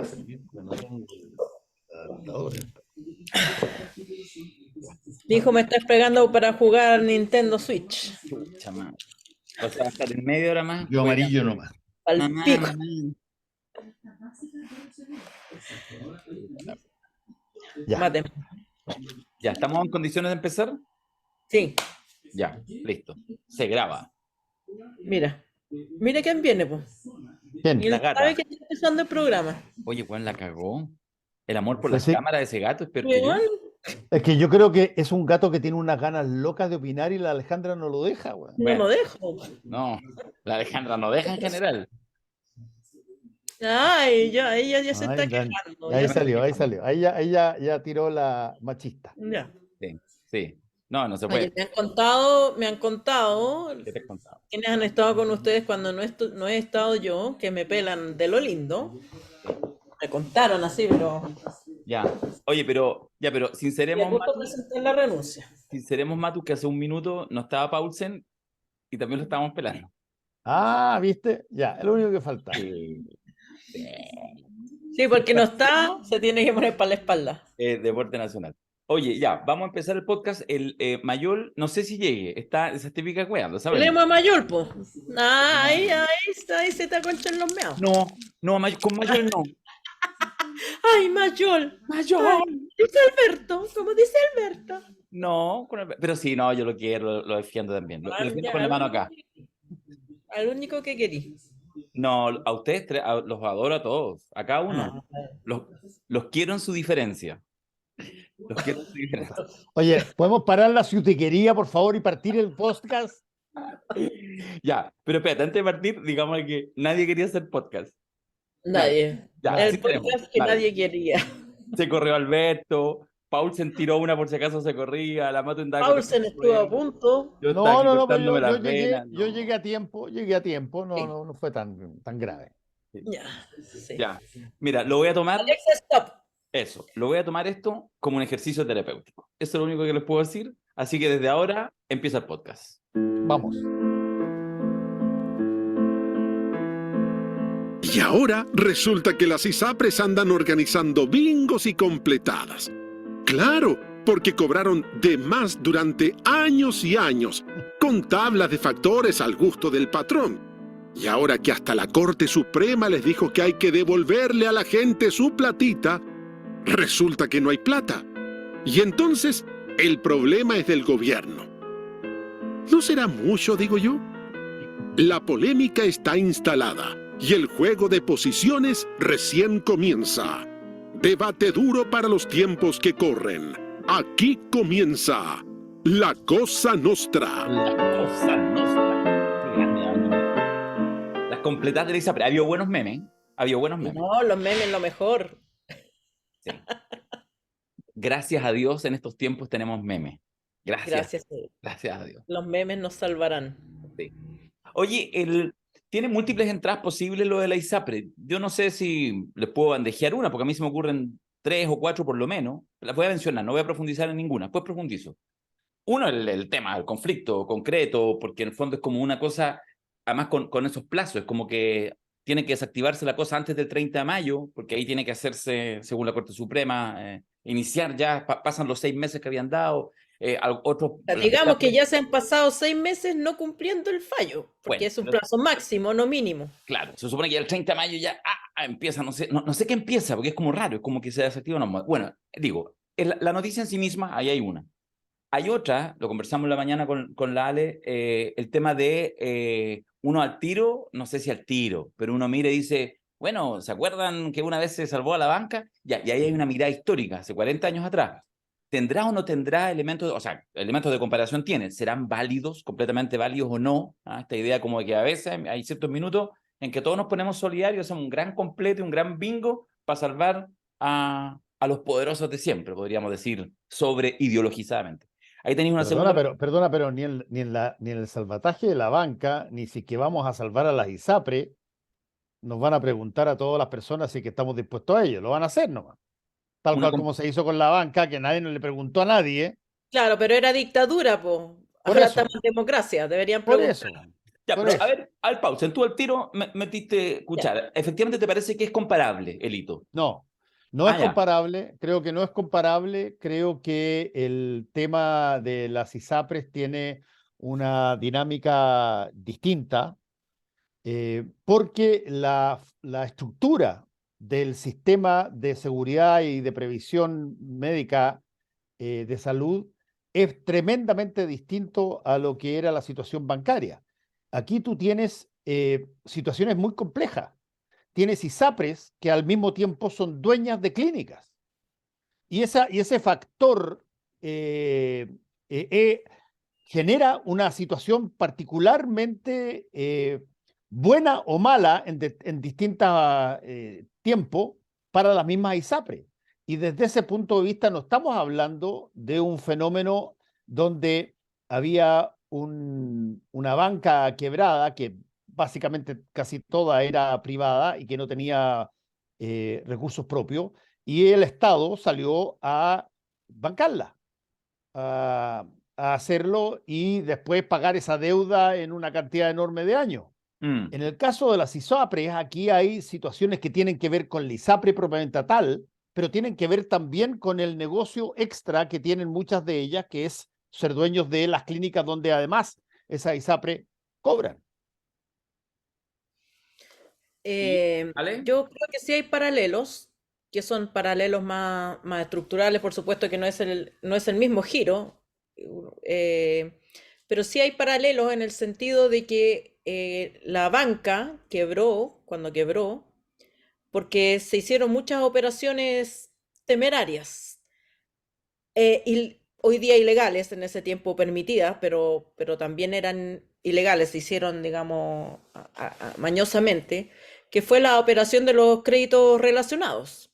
a servir porque no tengo adaptador. Mi hijo me está esperando para jugar Nintendo Switch. Chucha, mamá. O sea, hasta en media hora más. Yo amarillo nomás. Al Mamá, pico. mamá. Ya. Mate. Ya, ¿estamos en condiciones de empezar? Sí, Ya, listo. Se graba. mira. Mira quién viene, pues. ¿Quién? Y La él gata. sabe que está empezando el programa. Oye, Juan la cagó. El amor por Pues las sí. cámaras de ese gato es peor que yo. Weón, Es que yo creo que es un gato que tiene unas ganas locas de opinar y la Alejandra no lo deja, weón. no Bueno. lo dejo. No, la Alejandra no deja en general. Ay, ya, ella ya se está Ay, Dan. quejando. Ahí ya salió, ahí salió. Ahí ya tiró la machista. ya. Sí, sí. No, no se Oye, puede. me han contado, ¿Qué te he contado? quienes han estado con ustedes cuando no he estado yo, que me pelan de lo lindo. Me contaron así, pero Ya. Oye, pero me sinceremos, gusta Matu, presentar la renuncia. que hace un minuto no estaba Paulsen y también lo estábamos pelando. Ah, ¿viste? Ya, es lo único que falta. Sí. Sí, porque no está, se tiene que poner para la espalda. Deporte Nacional. Oye, ya, vamos a empezar el podcast. El Mayol, no sé si llegue, se típica weando, ¿sabes? Hablemos a Mayol, pues. Ahí se te conchan los meados. No, no, con Mayol no. Ay, Mayol. ¡Mayol! Dice Alberto, como dice Alberto. No, pero sí, no, yo lo quiero, lo defiendo también. Lo defiendo Ya, con la mano acá. Al único que querí. No, a ustedes tres, los adoro a todos, a cada uno. Los quiero en su diferencia. Los quiero en su diferencia. Oye, ¿podemos parar la ciutiquería, por favor, y partir el podcast? Ya, pero espérate, antes de partir, digamos que nadie quería hacer podcast. Nadie. Ya, El sí tenemos. podcast que Dale. nadie quería. Se corrió Alberto, Paul se tiró una por si acaso se corría, la Mato andaba Paulsen estuvo a punto. Yo estaba aquí No, pero cortándome las yo venas. llegué a tiempo, Sí. no fue tan grave. Ya, sí. Ya, mira, lo voy a tomar, Alexa, stop. lo voy a tomar esto como un ejercicio terapéutico. Eso es lo único que les puedo decir. Así que desde ahora empieza el podcast. Vamos. Y ahora resulta que las ISAPRES andan organizando bingos y completadas. Claro, porque cobraron de más durante años y años, con tablas de factores al gusto del patrón. Y ahora que hasta la Corte Suprema les dijo que hay que devolverle a la gente su platita, resulta que no hay plata. Y entonces, el problema es del gobierno. ¿No será mucho, digo yo? La polémica está instalada y el juego de posiciones recién comienza. Debate duro para los tiempos que corren. Aquí comienza La Cosa Nostra. La cosa nostra. Qué grande, Dani. Las completadas de la ISAPRE. Había buenos memes. Había buenos memes. No, los memes, lo mejor. Sí. Gracias a Dios en estos tiempos tenemos memes. Gracias. Gracias a Dios. Los memes nos salvarán. Sí. Oye, tiene múltiples entradas posibles lo de la ISAPRE. Yo no sé si les puedo bandejear una, porque a mí se me ocurren 3 o 4 por lo menos. Las voy a mencionar, no voy a profundizar en ninguna. Después profundizo. Uno, el tema, el conflicto concreto, porque en el fondo es como una cosa, además con esos plazos, es como que tiene que desactivarse la cosa antes del 30 de mayo, porque ahí tiene que hacerse, según la Corte Suprema, iniciar ya, pasan los 6 meses que habían dado. O sea, digamos que ya se han pasado 6 meses no cumpliendo el fallo, porque Bueno, es un plazo máximo, no mínimo. Claro, se supone que ya el 30 de mayo ya empieza, no sé qué empieza, porque es como raro, es como que se desactiva. No, bueno, digo, la noticia en sí misma, ahí hay una. Hay otra, lo conversamos la mañana con la Ale, el tema de uno al tiro, no sé si al tiro, pero uno mira y dice, bueno, ¿se acuerdan que una vez se salvó a la banca? Ya, y ahí hay una mirada histórica, hace 40 años atrás. ¿Tendrá o no tendrá elementos, o sea, elementos de comparación tiene? ¿Serán válidos, completamente válidos o no? Esta idea como de que a veces hay ciertos minutos en que todos nos ponemos solidarios, hacemos un gran completo, un gran bingo para salvar a los poderosos de siempre, podríamos decir, sobre ideologizadamente. Ahí tenéis una segunda... Perdona, pero ni en el salvataje de la banca, ni si que vamos a salvar a las ISAPRE, nos van a preguntar a todas las personas si que estamos dispuestos a ello. Lo van a hacer nomás. Tal cual como se hizo con la banca, que nadie le preguntó a nadie. Claro, pero era dictadura, po. Por Ahora eso. estamos en democracia, deberían Por preguntar. eso. Ya, Por pero eso. a ver, al pausa, tú al tiro metiste cuchara. Efectivamente, ¿te parece que es comparable el hito? No, no es Ah, ya. comparable, creo que no es comparable, creo que el tema de las ISAPRES tiene una dinámica distinta, porque la estructura del sistema de seguridad y de previsión médica de salud es tremendamente distinto a lo que era la situación bancaria. Aquí tú tienes situaciones muy complejas. Tienes ISAPRES que al mismo tiempo son dueñas de clínicas. Y ese factor eh, eh, eh, genera una situación particularmente buena o mala en distintos tiempos para las mismas ISAPRES. Y desde ese punto de vista no estamos hablando de un fenómeno donde había una banca quebrada que básicamente casi toda era privada y que no tenía recursos propios, y el Estado salió a bancarla, a, a hacerlo y después pagar esa deuda en una cantidad enorme de años. Mm. En el caso de las ISAPRES, aquí hay situaciones que tienen que ver con la ISAPRE propiamente tal, pero tienen que ver también con el negocio extra que tienen muchas de ellas, que es ser dueños de las clínicas donde además esas ISAPRE cobran. ¿Vale? Yo creo que sí hay paralelos, que son paralelos más estructurales, por supuesto que no es el mismo giro, eh, pero sí hay paralelos en el sentido de que la banca quebró cuando quebró, porque se hicieron muchas operaciones temerarias, y hoy día ilegales, en ese tiempo permitidas, pero también eran ilegales, se hicieron, digamos, mañosamente, que fue la operación de los créditos relacionados.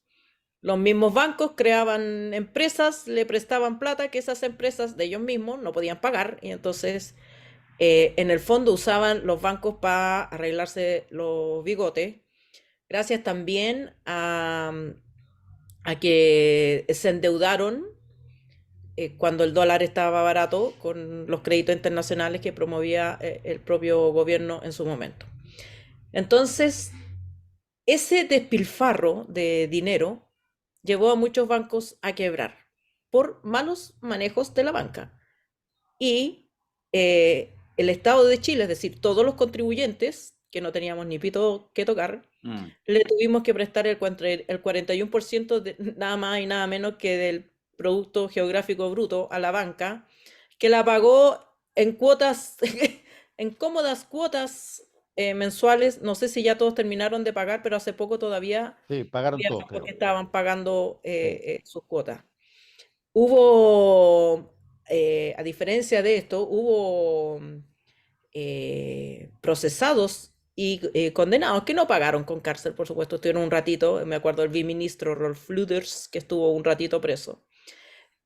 Los mismos bancos creaban empresas, le prestaban plata que esas empresas de ellos mismos no podían pagar, y entonces en el fondo usaban los bancos para arreglarse los bigotes, gracias también a que se endeudaron cuando el dólar estaba barato con los créditos internacionales que promovía el propio gobierno en su momento. Entonces, ese despilfarro de dinero llevó a muchos bancos a quebrar por malos manejos de la banca. Y el Estado de Chile, es decir, todos los contribuyentes, que no teníamos ni pito que tocar, le tuvimos que prestar el 41% de nada más y nada menos que del Producto Geográfico Bruto a la banca, que la pagó en cuotas, en cómodas cuotas mensuales. No sé si ya todos terminaron de pagar, pero hace poco todavía Sí, pagaron había todos, bancos que creo. estaban pagando Sí. sus cuotas. Hubo, a diferencia de esto, hubo procesados y condenados que no pagaron con cárcel, por supuesto, estuvieron un ratito. Me acuerdo del viceministro Rolf Luders, que estuvo un ratito preso.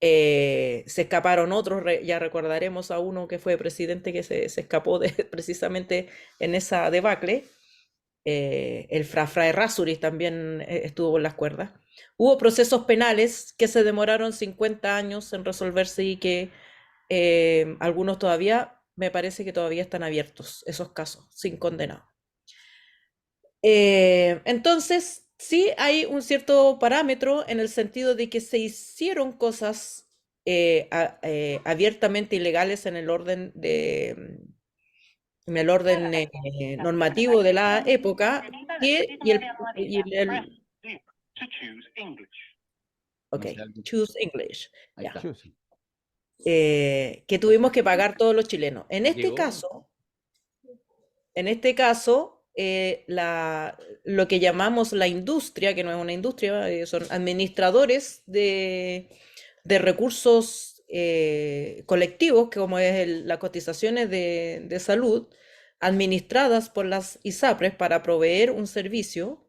Se escaparon otros, ya recordaremos a uno que fue presidente que se escapó precisamente en esa debacle. El Fra Errázuriz también estuvo en las cuerdas. Hubo procesos penales que se demoraron 50 años en resolverse y que algunos todavía, me parece que todavía están abiertos esos casos, sin condenado. Entonces, sí hay un cierto parámetro en el sentido de que se hicieron cosas abiertamente ilegales en el orden normativo de la época, ok, choose English, Ahí ya. está. Sí, sí. Que tuvimos que pagar todos los chilenos. En este Llegó. caso, lo que llamamos la industria, que no es una industria, son administradores de recursos colectivos, como es las cotizaciones de salud, administradas por las ISAPRES para proveer un servicio,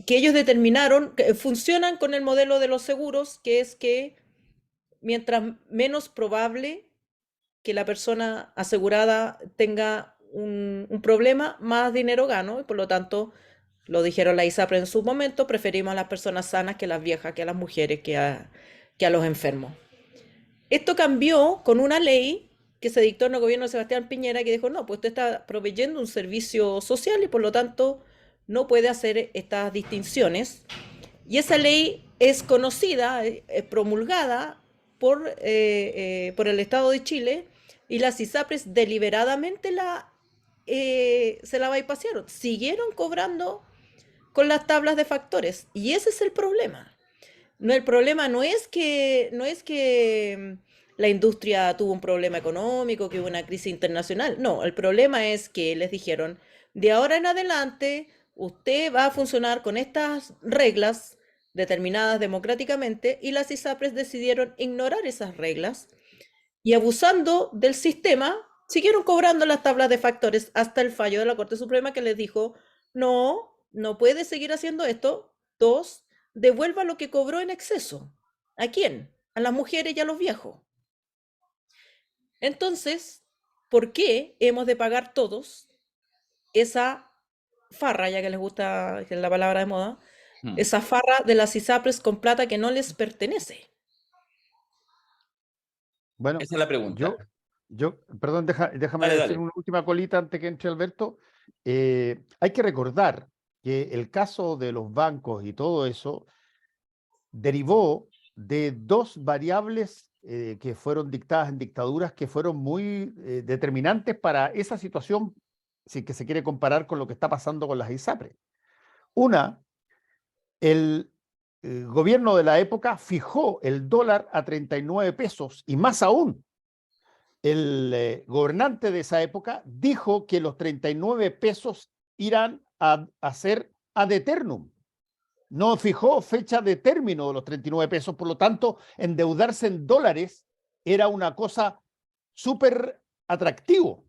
que ellos determinaron que funcionan con el modelo de los seguros, que es que mientras menos probable que la persona asegurada tenga un problema, más dinero gano, y por lo tanto, lo dijeron la ISAPRE en su momento, preferimos a las personas sanas que a las viejas, que a las mujeres, que a los enfermos. Esto cambió con una ley que se dictó en el gobierno de Sebastián Piñera, que dijo, no, pues usted está proveyendo un servicio social y por lo tanto no puede hacer estas distinciones. Y esa ley es conocida, promulgada por el Estado de Chile, y las ISAPRES deliberadamente se la bypasaron. Siguieron cobrando con las tablas de factores. Y ese es el problema. No, el problema no es que la industria tuvo un problema económico, que hubo una crisis internacional. No, el problema es que les dijeron, de ahora en adelante, usted va a funcionar con estas reglas determinadas democráticamente, y las ISAPRES decidieron ignorar esas reglas y, abusando del sistema, siguieron cobrando las tablas de factores hasta el fallo de la Corte Suprema, que les dijo, no, no puede seguir haciendo esto. 2, devuelva lo que cobró en exceso. ¿A quién? A las mujeres y a los viejos. Entonces, ¿por qué hemos de pagar todos esa farra, ya que les gusta, que es la palabra de moda, esa farra de las ISAPRES con plata que no les pertenece? Bueno, esa es la pregunta. Perdón, déjame Dale, decir dale. una última colita antes que entre Alberto. Hay que recordar que el caso de los bancos y todo eso derivó de 2 variables que fueron dictadas en dictaduras que fueron muy determinantes para esa situación, si que se quiere comparar con lo que está pasando con las ISAPRES. Una, el gobierno de la época fijó el dólar a 39 pesos y más aún, el gobernante de esa época dijo que los 39 pesos irán a ser ad eternum. No fijó fecha de término de los 39 pesos, por lo tanto, endeudarse en dólares era una cosa súper atractivo.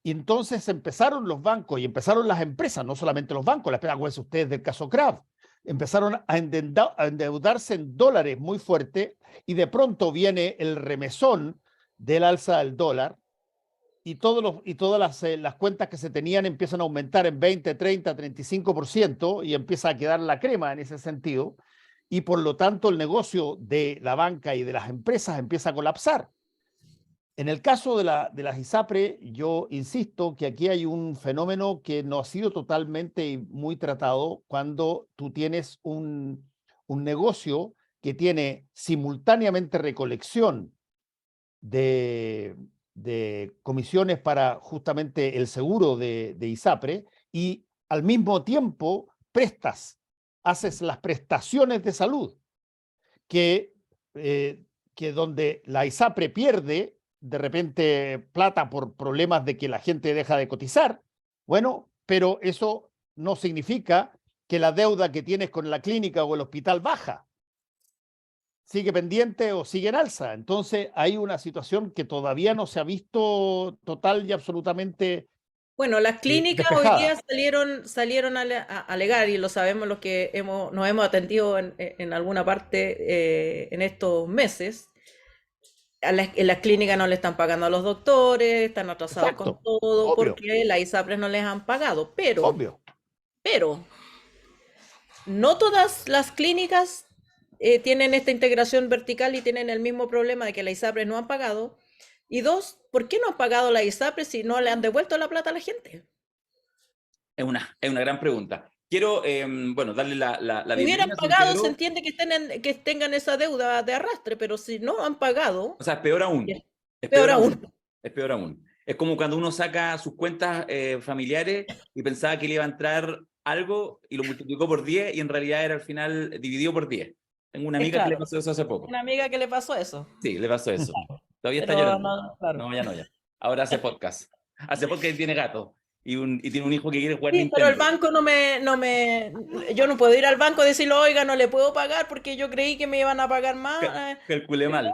Y entonces empezaron los bancos y empezaron las empresas, no solamente los bancos, acuérdense ustedes del caso Kraft, empezaron a endeudarse en dólares muy fuerte, y de pronto viene el remesón del alza del dólar, y todas las cuentas que se tenían empiezan a aumentar en 20, 30, 35%, y empieza a quedar la crema en ese sentido, y por lo tanto el negocio de la banca y de las empresas empieza a colapsar. En el caso de las ISAPRE, yo insisto que aquí hay un fenómeno que no ha sido totalmente y muy tratado cuando tú tienes un negocio que tiene simultáneamente recolección de comisiones para justamente el seguro de ISAPRE, y al mismo tiempo haces las prestaciones de salud, que donde la ISAPRE pierde de repente plata por problemas de que la gente deja de cotizar, bueno, pero eso no significa que la deuda que tienes con la clínica o el hospital baja. Sigue pendiente o sigue en alza. Entonces hay una situación que todavía no se ha visto total y absolutamente Bueno, las clínicas hoy despejada. día salieron a alegar, y lo sabemos los que nos hemos atendido en alguna parte en estos meses. En las clínicas no le están pagando a los doctores, están atrasados con Exacto, todo obvio, porque las ISAPRES no les han pagado. obvio. Pero no todas las clínicas tienen esta integración vertical y tienen el mismo problema de que las ISAPRES no han pagado. Y 2, ¿por qué no han pagado las ISAPRES si no le han devuelto la plata a la gente? Es una gran pregunta. Quiero, bueno, darle la Si hubieran bienvenida a San pagado, Pedro. se entiende que tengan esa deuda de arrastre, pero si no han pagado, O sea, es peor aún. es Es peor peor aún. aún. Es peor aún. Es como cuando uno saca sus cuentas familiares y pensaba que le iba a entrar algo y lo multiplicó por 10 y en realidad era al final dividido por 10. Tengo una amiga que le Claro, pasó eso hace poco. una amiga que le pasó eso. Sí, le pasó eso. Todavía está Pero llorando. no, claro. No, ya no, ya. Ahora hace podcast. Hace podcast y tiene gato. Y tiene un hijo que quiere jugar Sí, pero el Nintendo. banco yo no puedo ir al banco y decirle, oiga, no le puedo pagar porque yo creí que me iban a pagar más. Calculé mal.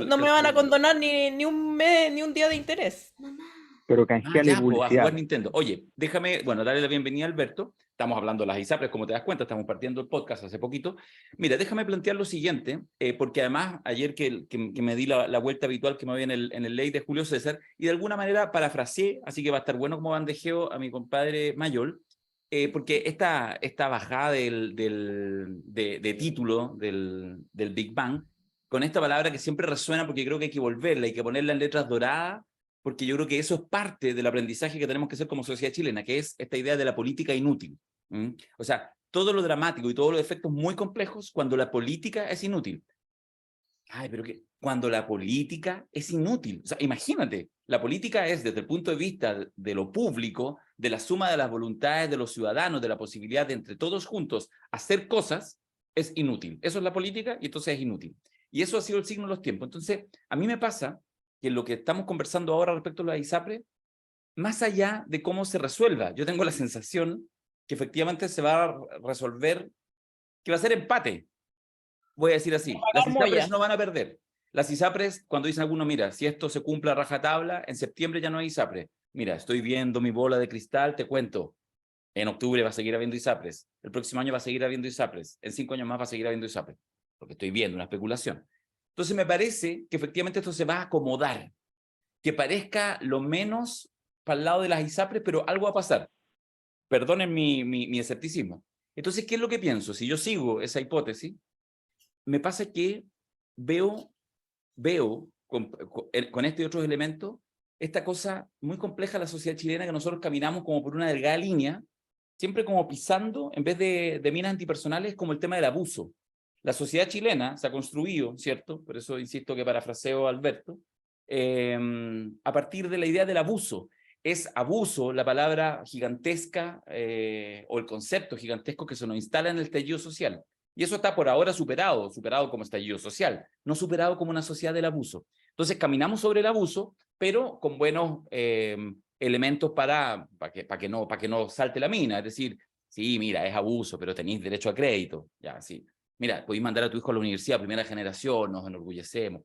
No me van a condonar ni un mes, ni un día de interés. Pero Ah, canjeale ya, pues, a publicidad. jugar Nintendo. Oye, déjame, bueno, darle la bienvenida a Alberto. Estamos hablando de las ISAPRES, como te das cuenta, estamos partiendo el podcast hace poquito. Mira, déjame plantear lo siguiente, porque además ayer que me di la vuelta habitual que me había en el ley de Julio César, y de alguna manera parafraseé, así que va a estar bueno como bandejeo a mi compadre Mayol, porque esta bajada de título del Big Bang con esta palabra que siempre resuena porque creo que hay que volverla, hay que ponerla en letras doradas, porque yo creo que eso es parte del aprendizaje que tenemos que hacer como sociedad chilena, que es esta idea de la política inútil. O sea, todo lo dramático y todos los efectos muy complejos cuando la política es inútil. Ay, pero que cuando la política es inútil. O sea, imagínate, la política es, desde el punto de vista de lo público, de la suma de las voluntades de los ciudadanos, de la posibilidad de entre todos juntos hacer cosas, es inútil. Eso es la política y entonces es inútil. Y eso ha sido el signo de los tiempos. Entonces, a mí me pasa que lo que estamos conversando ahora respecto a la ISAPRE, más allá de cómo se resuelva, yo tengo la sensación que efectivamente se va a resolver, que va a ser empate. Voy a decir así, las ISAPRES no van a perder. Las ISAPRES, cuando dicen algunos, mira, si esto se cumple a rajatabla, en septiembre ya no hay ISAPRE. Mira, estoy viendo mi bola de cristal, te cuento. En octubre va a seguir habiendo ISAPRES. El próximo año va a seguir habiendo ISAPRES. En 5 años más va a seguir habiendo ISAPRES. Porque estoy viendo una especulación. Entonces me parece que efectivamente esto se va a acomodar. Que parezca lo menos para el lado de las ISAPRES, pero algo va a pasar. Perdonen mi escepticismo. Entonces, ¿qué es lo que pienso? Si yo sigo esa hipótesis, me pasa que veo con este y otros elementos esta cosa muy compleja de la sociedad chilena, que nosotros caminamos como por una delgada línea, siempre como pisando, en vez de minas antipersonales, como el tema del abuso. La sociedad chilena se ha construido, ¿cierto? Por eso insisto que parafraseo a Alberto, a partir de la idea del abuso. Es abuso la palabra gigantesca o el concepto gigantesco que se nos instala en el estallido social. Y eso está por ahora superado como estallido social, no superado como una sociedad del abuso. Entonces caminamos sobre el abuso, pero con buenos elementos para que no salte la mina. Es decir, sí, mira, es abuso, pero tenéis derecho a crédito. Ya, sí. Mira, podéis mandar a tu hijo a la universidad, primera generación, nos enorgullecemos.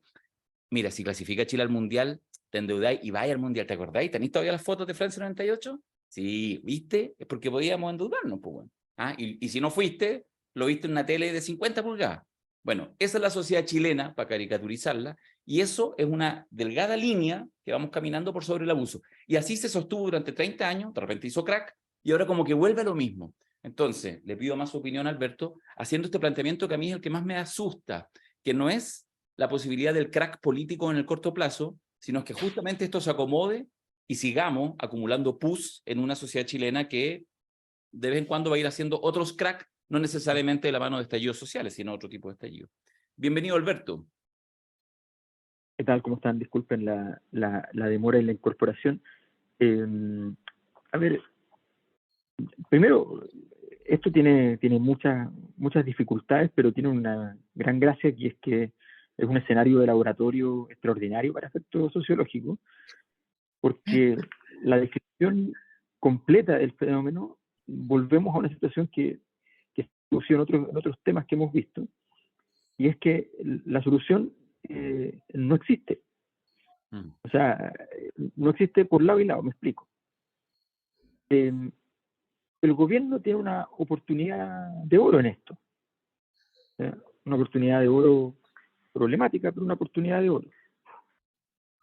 Mira, si clasifica Chile al Mundial, te endeudáis y vais al Mundial, ¿te acordáis? ¿Tenéis todavía las fotos de Francia 98? Sí, ¿viste? Es porque podíamos endeudarnos, pues bueno. ¿Ah? Y si no fuiste, lo viste en una tele de 50 pulgadas. Bueno, esa es la sociedad chilena, para caricaturizarla, y eso es una delgada línea que vamos caminando por sobre el abuso. Y así se sostuvo durante 30 años, de repente hizo crack, y ahora como que vuelve a lo mismo. Entonces, le pido más su opinión, Alberto, haciendo este planteamiento que a mí es el que más me asusta, que no es la posibilidad del crack político en el corto plazo, sino que justamente esto se acomode y sigamos acumulando pus en una sociedad chilena que de vez en cuando va a ir haciendo otros crack, no necesariamente de la mano de estallidos sociales, sino otro tipo de estallido. Bienvenido, Alberto. ¿Qué tal? ¿Cómo están? Disculpen la demora en la incorporación. A ver, primero, esto tiene muchas dificultades, pero tiene una gran gracia, que es que es un escenario de laboratorio extraordinario para efectos sociológicos, porque la descripción completa del fenómeno, volvemos a una situación que se en otros temas que hemos visto, y es que la solución no existe. O sea, no existe por lado y lado, me explico. El gobierno tiene una oportunidad de oro en esto. Una oportunidad de oro problemática, pero una oportunidad de oro.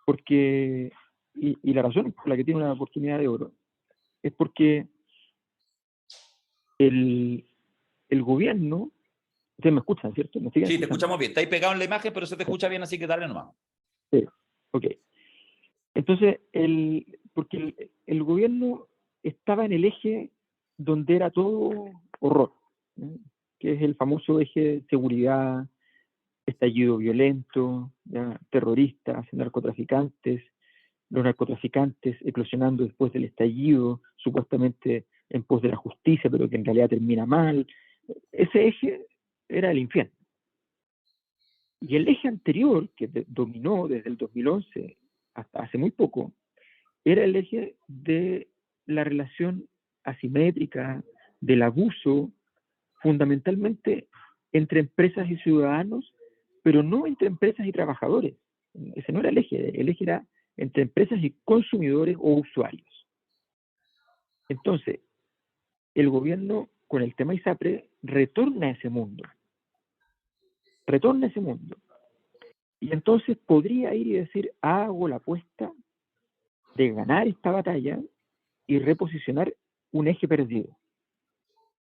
Porque, y la razón por la que tiene una oportunidad de oro es porque el gobierno, ustedes me escuchan, ¿cierto? ¿Me siguen Sí, escuchando? te escuchamos bien. Está ahí pegado en la imagen, pero se te escucha bien, así que dale nomás. Sí, ok. Entonces, porque el gobierno estaba en el eje donde era todo horror, ¿no? Que es el famoso eje de seguridad, estallido violento, ¿ya? Terroristas, narcotraficantes, los narcotraficantes eclosionando después del estallido, supuestamente en pos de la justicia, pero que en realidad termina mal. Ese eje era el infierno. Y el eje anterior, que dominó desde el 2011 hasta hace muy poco, era el eje de la relación asimétrica, del abuso, fundamentalmente entre empresas y ciudadanos, pero no entre empresas y trabajadores. Ese no era el eje era entre empresas y consumidores o usuarios. Entonces, el gobierno, con el tema ISAPRE, retorna a ese mundo. Y entonces podría ir y decir, hago la apuesta de ganar esta batalla y reposicionar un eje perdido.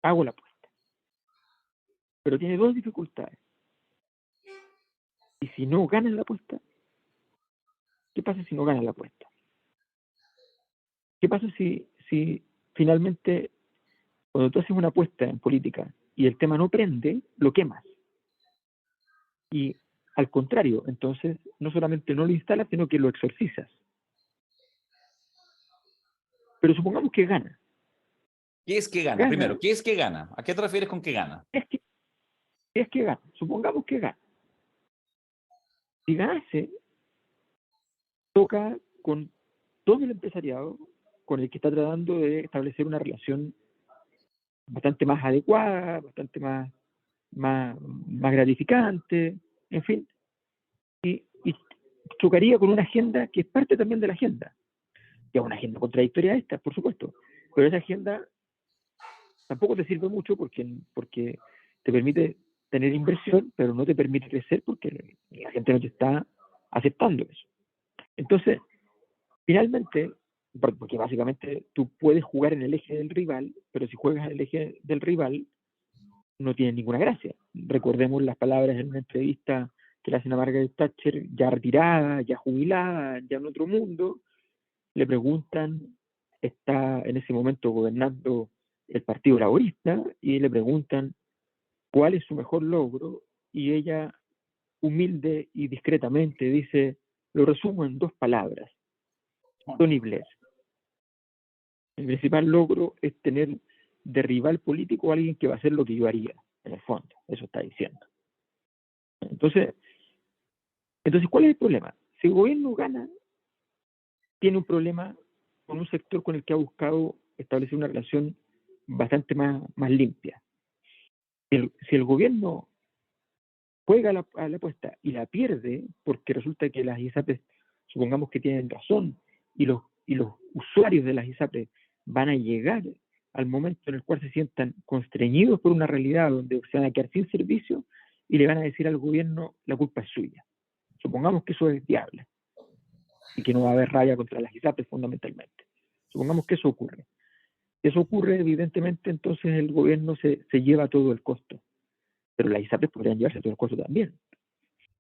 Hago la apuesta. Pero tiene dos dificultades. Y si no ganan la apuesta, ¿qué pasa si no ganan la apuesta? ¿Qué pasa si finalmente, cuando tú haces una apuesta en política y el tema no prende, lo quemas? Y al contrario, entonces no solamente no lo instalas, sino que lo exorcizas. Pero supongamos que gana. ¿Qué es que gana? Gana. Primero, ¿qué es que gana? ¿A qué te refieres con que gana? Es que gana. Supongamos que gana. Si ganase, toca con todo el empresariado con el que está tratando de establecer una relación bastante más adecuada, bastante más gratificante, en fin, y chocaría con una agenda que es parte también de la agenda, que es una agenda contradictoria a esta, por supuesto, pero esa agenda tampoco te sirve mucho porque te permite tener inversión, pero no te permite crecer porque la gente no te está aceptando eso. Entonces, finalmente, porque básicamente tú puedes jugar en el eje del rival, pero si juegas en el eje del rival, no tiene ninguna gracia. Recordemos las palabras en una entrevista que le hacen a Margaret Thatcher, ya retirada, ya jubilada, ya en otro mundo. Le preguntan, está en ese momento gobernando el Partido Laborista, y le preguntan cuál es su mejor logro, y ella, humilde y discretamente, dice, lo resumo en 2 palabras: Tony Blair. El principal logro es tener de rival político a alguien que va a hacer lo que yo haría, en el fondo. Eso está diciendo. Entonces, ¿cuál es el problema? Si el gobierno gana, tiene un problema con un sector con el que ha buscado establecer una relación bastante más limpia. Si el gobierno juega a la apuesta y la pierde, porque resulta que las ISAPRES, supongamos que tienen razón, y los usuarios de las ISAPRES van a llegar al momento en el cual se sientan constreñidos por una realidad donde se van a quedar sin servicio y le van a decir al gobierno, la culpa es suya. Supongamos que eso es viable y que no va a haber raya contra las ISAPRES fundamentalmente. Supongamos que eso ocurre. Eso ocurre, evidentemente, entonces el gobierno se lleva todo el costo. Pero las ISAPRES podrían llevarse todo el costo también.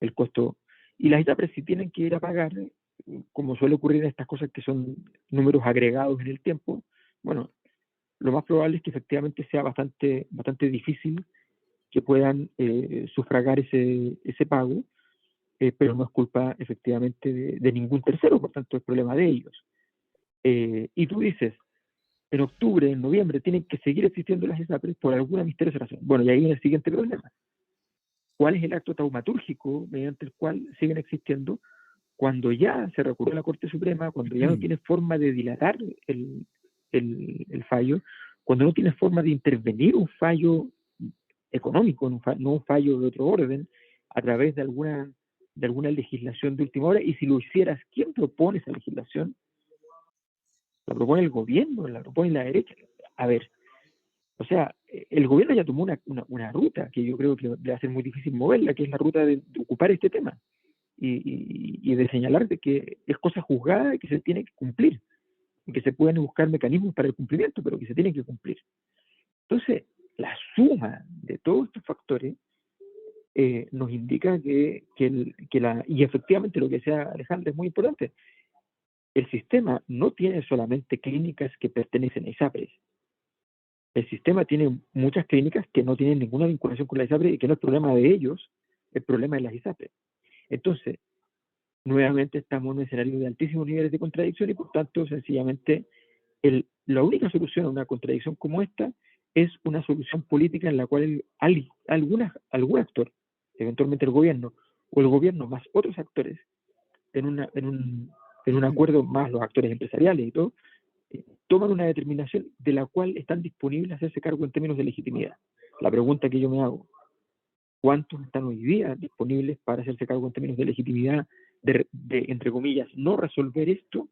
El costo. Y las ISAPRES, si tienen que ir a pagar, como suele ocurrir en estas cosas que son números agregados en el tiempo, bueno, lo más probable es que efectivamente sea bastante difícil que puedan sufragar ese pago, pero no es culpa efectivamente de ningún tercero, por tanto es problema de ellos. Y tú dices, en octubre, en noviembre, tienen que seguir existiendo las ISAPRES por alguna misteriosa razón. Bueno, y ahí viene el siguiente problema. ¿Cuál es el acto taumatúrgico mediante el cual siguen existiendo cuando ya se recurrió a la Corte Suprema, cuando ya no tiene forma de dilatar el fallo, cuando no tiene forma de intervenir un fallo económico, no un fallo de otro orden, a través de alguna legislación de última hora? Y si lo hicieras, ¿quién propone esa legislación? ¿La propone el gobierno? ¿La propone la derecha? A ver, o sea, el gobierno ya tomó una ruta que yo creo que le va a ser muy difícil moverla, que es la ruta de ocupar este tema y de señalar de que es cosa juzgada y que se tiene que cumplir, y que se pueden buscar mecanismos para el cumplimiento, pero que se tienen que cumplir. Entonces, la suma de todos estos factores nos indica y efectivamente lo que decía Alejandra es muy importante. El sistema no tiene solamente clínicas que pertenecen a ISAPRES. El sistema tiene muchas clínicas que no tienen ninguna vinculación con la ISAPRES y que no es problema de ellos, es problema de las ISAPRES. Entonces, nuevamente estamos en un escenario de altísimos niveles de contradicción y por tanto, sencillamente, la única solución a una contradicción como esta es una solución política en la cual algún actor, eventualmente el gobierno, o el gobierno más otros actores, en un acuerdo más los actores empresariales y todo, toman una determinación de la cual están disponibles a hacerse cargo en términos de legitimidad. La pregunta que yo me hago, ¿cuántos están hoy día disponibles para hacerse cargo en términos de legitimidad, de entre comillas, no resolver esto?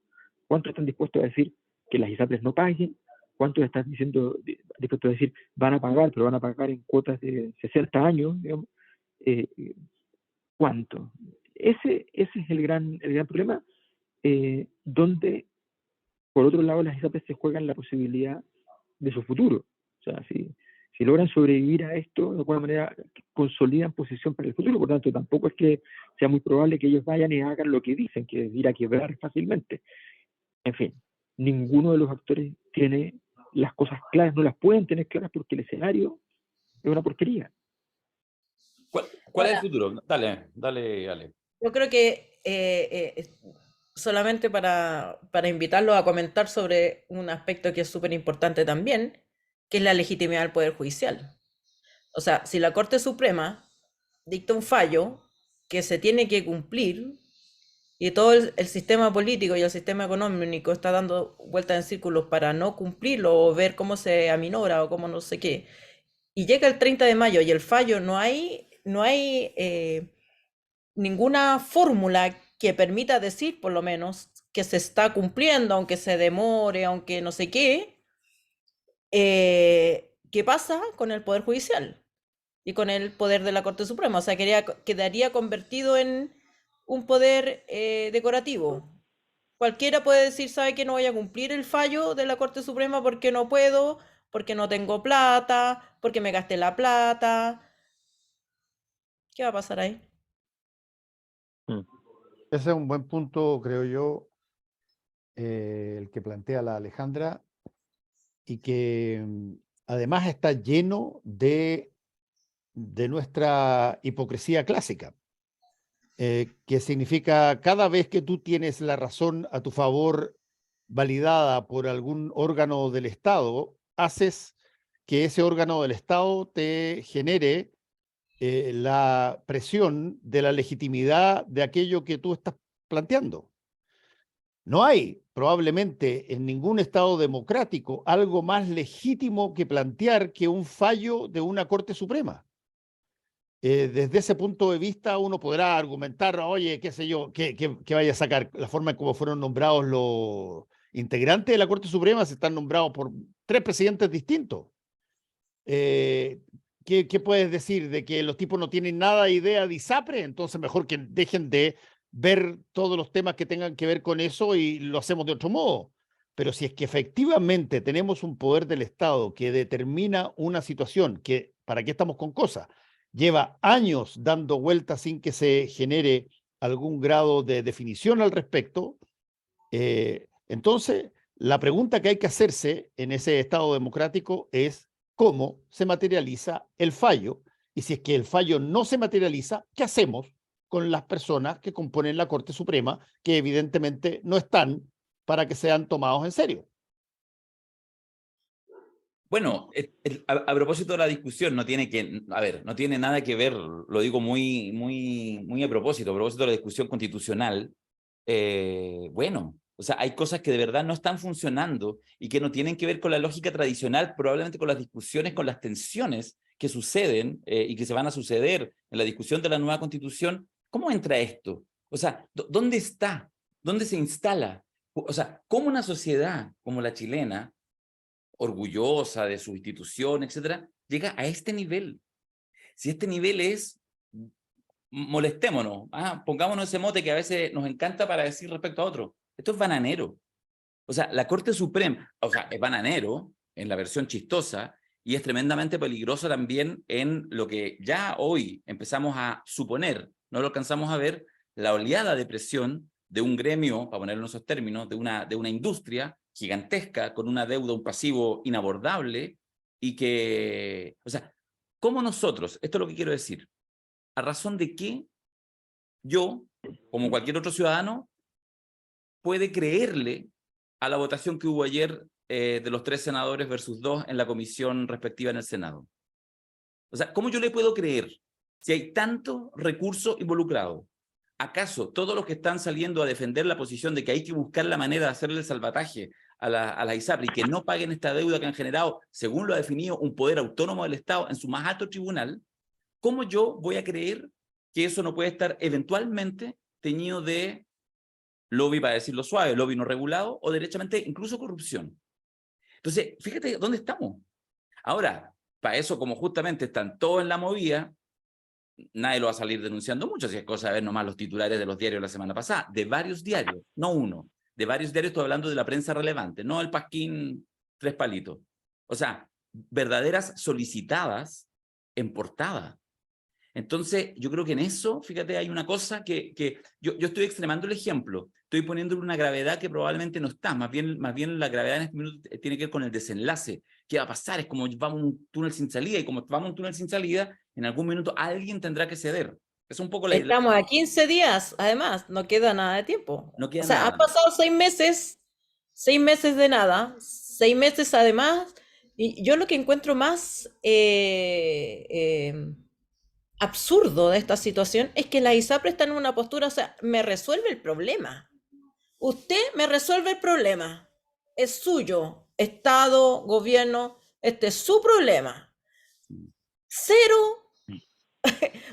¿Cuántos están dispuestos a decir que las ISAPRES no paguen? ¿Cuántos están dispuestos a decir van a pagar, pero van a pagar en cuotas de 60 años? Digamos? ¿Cuánto? Ese es el gran problema, donde, por otro lado, las ISAPRES se juegan la posibilidad de su futuro. O sea, si Si logran sobrevivir a esto, de alguna manera consolidan posición para el futuro. Por tanto, tampoco es que sea muy probable que ellos vayan y hagan lo que dicen, que es ir a quebrar fácilmente. En fin, ninguno de los actores tiene las cosas claras, no las pueden tener claras porque el escenario es una porquería. ¿Cuál es el futuro? Dale, Ale. Yo creo que solamente para invitarlos a comentar sobre un aspecto que es súper importante también, que es la legitimidad del Poder Judicial. O sea, si la Corte Suprema dicta un fallo que se tiene que cumplir y todo el sistema político y el sistema económico está dando vueltas en círculos para no cumplirlo o ver cómo se aminora o cómo no sé qué, y llega el 30 de mayo y el fallo no hay ninguna fórmula que permita decir, por lo menos, que se está cumpliendo, aunque se demore, aunque no sé qué, ¿qué pasa con el Poder Judicial y con el poder de la Corte Suprema? O sea, quedaría convertido en un poder decorativo. Cualquiera puede decir, sabe que no voy a cumplir el fallo de la Corte Suprema porque no puedo, porque no tengo plata, porque me gasté la plata. ¿Qué va a pasar ahí? Ese es un buen punto, creo yo, el que plantea la Alejandra, y que además está lleno de nuestra hipocresía clásica, que significa cada vez que tú tienes la razón a tu favor validada por algún órgano del Estado, haces que ese órgano del Estado te genere la presión de la legitimidad de aquello que tú estás planteando. No hay probablemente en ningún Estado democrático algo más legítimo que plantear que un fallo de una Corte Suprema. Desde ese punto de vista uno podrá argumentar, oye, qué sé yo, que vaya a sacar la forma en cómo fueron nombrados los integrantes de la Corte Suprema, se están nombrados por 3 presidentes distintos. ¿Qué puedes decir? ¿De que los tipos no tienen nada de idea de ISAPRE? Entonces mejor que dejen de ver todos los temas que tengan que ver con eso y lo hacemos de otro modo. Pero si es que efectivamente tenemos un poder del Estado que determina una situación que, ¿para qué estamos con cosas? Lleva años dando vueltas sin que se genere algún grado de definición al respecto. Entonces, la pregunta que hay que hacerse en ese Estado democrático es cómo se materializa el fallo, y si es que el fallo no se materializa, ¿qué hacemos con las personas que componen la Corte Suprema, que evidentemente no están para que sean tomados en serio? Bueno, a propósito de la discusión, no tiene nada que ver, lo digo muy a propósito de la discusión constitucional. Bueno, o sea, hay cosas que de verdad no están funcionando y que no tienen que ver con la lógica tradicional, probablemente con las discusiones, con las tensiones que suceden y que se van a suceder en la discusión de la nueva Constitución. ¿Cómo entra esto? O sea, ¿dónde está? ¿Dónde se instala? O sea, ¿cómo una sociedad como la chilena, orgullosa de su institución, etcétera, llega a este nivel? Si este nivel es, molestémonos, pongámonos ese mote que a veces nos encanta para decir respecto a otro. Esto es bananero. O sea, la Corte Suprema, o sea, es bananero en la versión chistosa y es tremendamente peligroso también en lo que ya hoy empezamos a suponer, no lo alcanzamos a ver, la oleada de presión de un gremio, para ponerlo en esos términos, de una industria gigantesca, con una deuda, un pasivo inabordable, y que, o sea, ¿cómo nosotros, esto es lo que quiero decir, a razón de qué yo, como cualquier otro ciudadano, puede creerle a la votación que hubo ayer de los 3 senadores versus 2 en la comisión respectiva en el Senado? O sea, ¿cómo yo le puedo creer si hay tanto recurso involucrado? ¿Acaso todos los que están saliendo a defender la posición de que hay que buscar la manera de hacerle el salvataje a la ISAPRE y que no paguen esta deuda que han generado, según lo ha definido un poder autónomo del Estado en su más alto tribunal, cómo yo voy a creer que eso no puede estar eventualmente teñido de lobby, para decirlo suave, lobby no regulado, o derechamente incluso corrupción? Entonces, fíjate dónde estamos. Ahora, para eso, como justamente están todos en la movida, nadie lo va a salir denunciando mucho, si es cosa de ver nomás los titulares de los diarios la semana pasada, de varios diarios, no uno, de varios diarios, estoy hablando de la prensa relevante, no el Pasquín 3 palitos. O sea, verdaderas solicitadas en portada. Entonces, yo creo que en eso, fíjate, hay una cosa que yo estoy extremando el ejemplo, estoy poniéndole una gravedad que probablemente no está, más bien la gravedad en este minuto tiene que ver con el desenlace. ¿Qué va a pasar? Es como vamos a un túnel sin salida, y como vamos a un túnel sin salida, en algún minuto alguien tendrá que ceder. Es un poco Estamos a 15 días, además, no queda nada de tiempo. no queda O sea, han nada. pasado 6 meses de nada, 6 meses además, y yo lo que encuentro más absurdo de esta situación es que la ISAPRE está en una postura, o sea, me resuelve el problema. Usted me resuelve el problema. Es suyo, Estado, gobierno, este es su problema. Cero.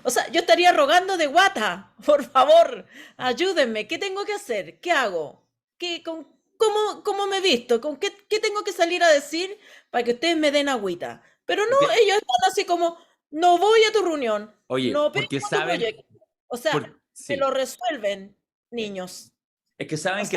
O sea, yo estaría rogando de guata, por favor, ayúdenme, ¿qué tengo que hacer? ¿Qué hago? ¿Cómo me he visto? ¿Qué tengo que salir a decir para que ustedes me den agüita? Pero no, Porque, ellos están así como, no voy a tu reunión, oye, no porque vengo a tu saben, proyecto. O sea, me sí. lo resuelven, niños. Es que saben O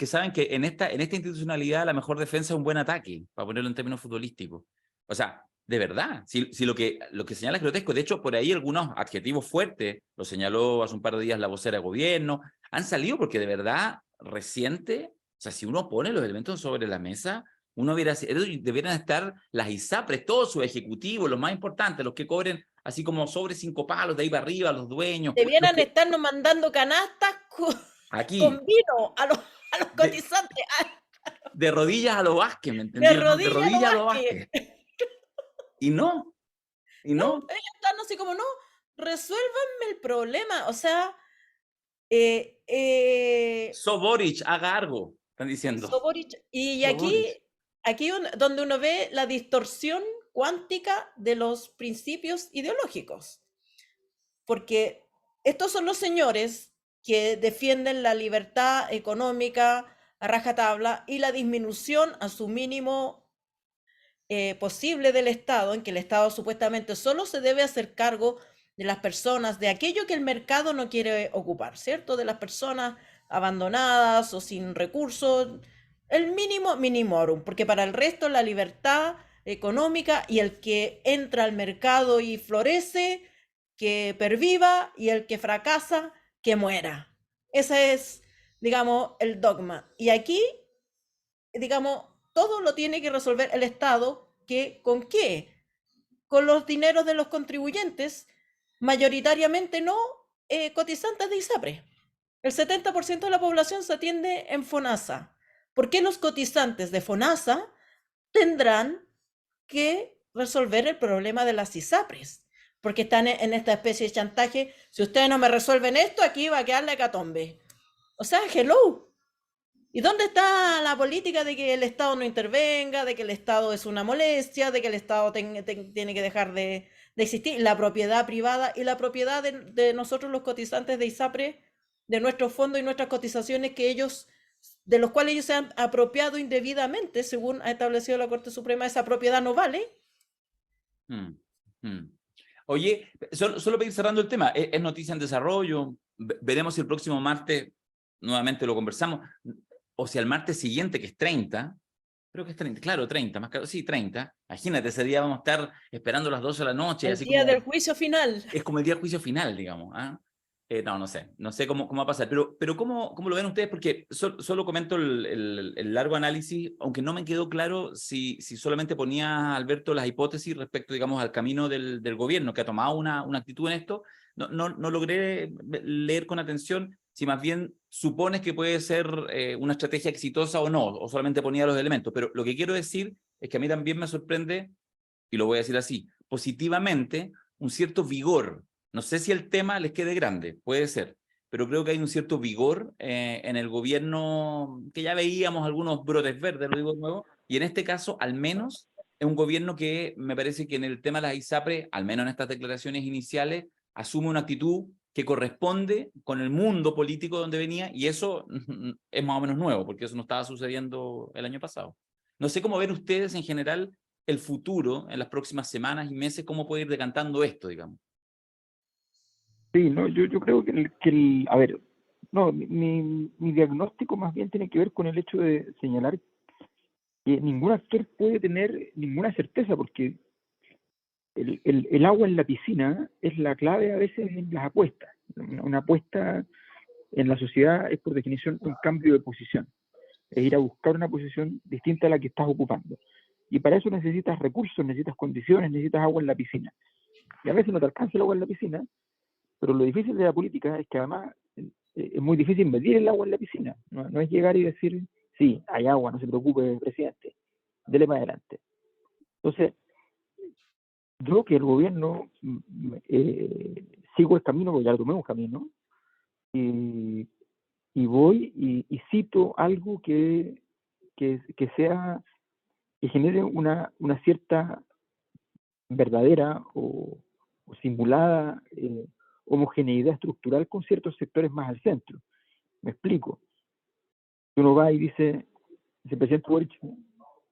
sea, que en esta institucionalidad la mejor defensa es un buen ataque, para ponerlo en términos futbolísticos. O sea, de verdad, si lo que señala es grotesco, de hecho, por ahí algunos adjetivos fuertes, lo señaló hace un par de días la vocera de gobierno, han salido porque de verdad, reciente, o sea, si uno pone los elementos sobre la mesa, debieran estar las ISAPRES, todos sus ejecutivos, los más importantes, los que cobren así como sobre 5 palos, de ahí para arriba, los dueños, los debieran que estarnos mandando canastas aquí, con vino a los de, cotizantes, de rodillas a lo Vázquez, ¿me de entendió? ¿No? De rodillas a rodillas a lo lo Vázquez. Vázquez. Y no, y No, no. ellos están así como, no, resuélvanme el problema. O sea, So Boric, haga algo, están diciendo. Boric, y So Boric. aquí donde uno ve la distorsión cuántica de los principios ideológicos. Porque estos son los señores que defienden la libertad económica a rajatabla y la disminución a su mínimo posible del Estado, en que el Estado supuestamente solo se debe hacer cargo de las personas, de aquello que el mercado no quiere ocupar, ¿cierto? De las personas abandonadas o sin recursos, el mínimo minimorum, porque para el resto la libertad económica y el que entra al mercado y florece, que perviva, y el que fracasa, que muera. Ese es, digamos, el dogma. Y aquí, digamos, todo lo tiene que resolver el Estado, que ¿con qué? Con los dineros de los contribuyentes, mayoritariamente no cotizantes de ISAPRE. El 70% de la población se atiende en FONASA. ¿Por qué los cotizantes de FONASA tendrán que resolver el problema de las ISAPRES? Porque están en esta especie de chantaje. Si ustedes no me resuelven esto, aquí va a quedar la hecatombe. O sea, hello. ¿Y dónde está la política de que el Estado no intervenga, de que el Estado es una molestia, de que el Estado tiene que dejar de existir? La propiedad privada y la propiedad de nosotros los cotizantes de ISAPRE, de nuestros fondos y nuestras cotizaciones de los cuales ellos se han apropiado indebidamente, según ha establecido la Corte Suprema, esa propiedad no vale. Oye, solo para ir cerrando el tema, es noticia en desarrollo, veremos si el próximo martes nuevamente lo conversamos, o si al martes siguiente, que es 30, creo que es 30, claro, 30, más claro, sí, 30, imagínate, ese día vamos a estar esperando las 12 de la noche. El así día como, del juicio final. es como el día del juicio final, digamos. ¿Ah? No sé cómo va a pasar, pero ¿cómo lo ven ustedes? Porque solo comento el largo análisis, aunque no me quedó claro si solamente ponía, Alberto, las hipótesis respecto, digamos, al camino del gobierno, que ha tomado una actitud en esto. No logré leer con atención si más bien supones que puede ser una estrategia exitosa o no, o solamente ponía los elementos. Pero lo que quiero decir es que a mí también me sorprende, y lo voy a decir así, positivamente, un cierto vigor. No sé si el tema les quede grande, puede ser, pero creo que hay un cierto vigor en el gobierno, que ya veíamos algunos brotes verdes, lo digo de nuevo, y en este caso, al menos, es un gobierno que me parece que en el tema de las ISAPRE, al menos en estas declaraciones iniciales, asume una actitud que corresponde con el mundo político donde venía, y eso es más o menos nuevo, porque eso no estaba sucediendo el año pasado. No sé cómo ven ustedes en general el futuro, en las próximas semanas y meses, cómo puede ir decantando esto, digamos. Sí, no, yo creo que a ver, no, mi diagnóstico más bien tiene que ver con el hecho de señalar que ningún actor puede tener ninguna certeza, porque el agua en la piscina es la clave a veces en las apuestas. Una apuesta en la sociedad es por definición un cambio de posición, es ir a buscar una posición distinta a la que estás ocupando. Y para eso necesitas recursos, necesitas condiciones, necesitas agua en la piscina. Y a veces no te alcanza el agua en la piscina, pero lo difícil de la política es que además es muy difícil medir el agua en la piscina. No es llegar y decir, sí, hay agua, no se preocupe, presidente, dele para adelante. Entonces, yo que el gobierno sigo el camino, porque ya lo tomé un camino, y voy y cito algo que genere una cierta verdadera o simulada homogeneidad estructural con ciertos sectores más al centro. Me explico. Uno va y dice, el presidente Boric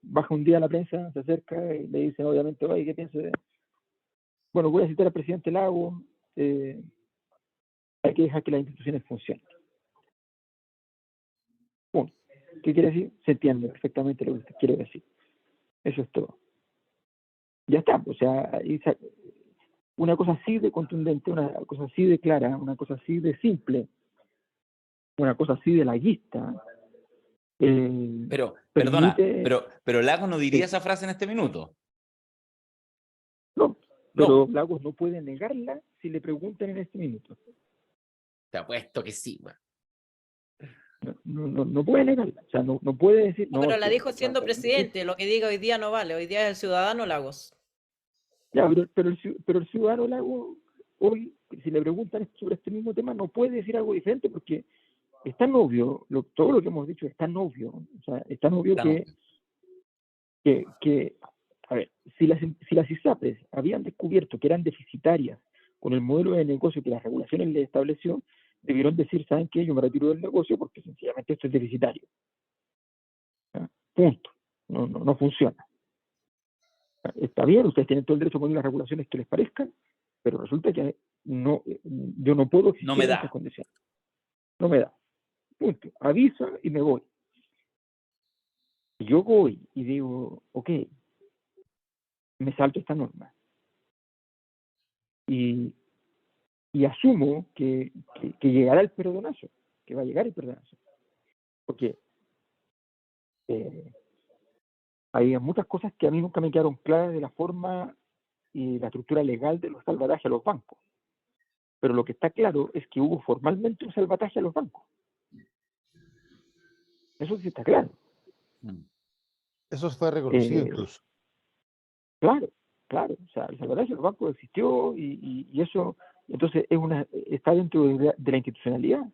baja un día a la prensa, se acerca y le dice, obviamente, oye, ¿qué piensa de...? Bueno, voy a citar al presidente Lagos, hay que dejar que las instituciones funcionen. Punto. ¿Qué quiere decir? Se entiende perfectamente lo que usted quiere decir. Eso es todo. Ya está, o sea, una cosa así de contundente, una cosa así de clara, una cosa así de simple, una cosa así de laguista. Pero, perdona, pero Lagos no diría Sí. esa frase en este minuto. No, pero No. Lagos no puede negarla si le preguntan en este minuto. Te apuesto que sí, güey. No puede negarla. O sea, no puede decir. No, No, pero la que, dijo siendo presidente, lo que diga hoy día no vale, hoy día es el ciudadano Lagos. ya, pero el ciudadano Lagos, hoy, si le preguntan sobre este mismo tema, no puede decir algo diferente porque es tan obvio, todo lo que hemos dicho es tan obvio. O sea, es tan obvio que a ver, si las ISAPRES habían descubierto que eran deficitarias con el modelo de negocio que las regulaciones les estableció, debieron decir, ¿saben qué? Yo me retiro del negocio porque sencillamente esto es deficitario. ¿Ya? Punto. No funciona. Está bien, ustedes tienen todo el derecho a poner las regulaciones que les parezcan, pero resulta que yo no puedo existir No me en da. esas condiciones. No me da. Punto. Avisa y me voy. Y yo voy y digo, ok, me salto esta norma. Y asumo que llegará el perdonazo, que va a llegar el perdonazo. Porque hay muchas cosas que a mí nunca me quedaron claras de la forma y la estructura legal de los salvatajes a los bancos. Pero lo que está claro es que hubo formalmente un salvataje a los bancos. Eso sí está claro. Eso fue reconocido incluso. Claro. O sea, el salvataje a los bancos existió y eso, entonces está dentro de la institucionalidad.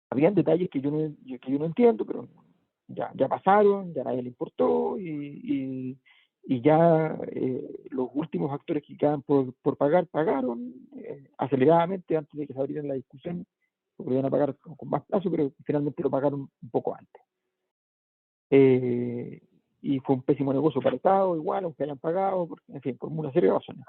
Habían detalles que yo no entiendo, pero ya pasaron, ya a nadie le importó y ya los últimos actores que quedan por pagar, pagaron aceleradamente antes de que se abriera la discusión, porque iban a pagar con más plazo, pero finalmente lo pagaron un poco antes. Y fue un pésimo negocio para el Estado, igual, aunque hayan pagado, en fin, por una serie de razones.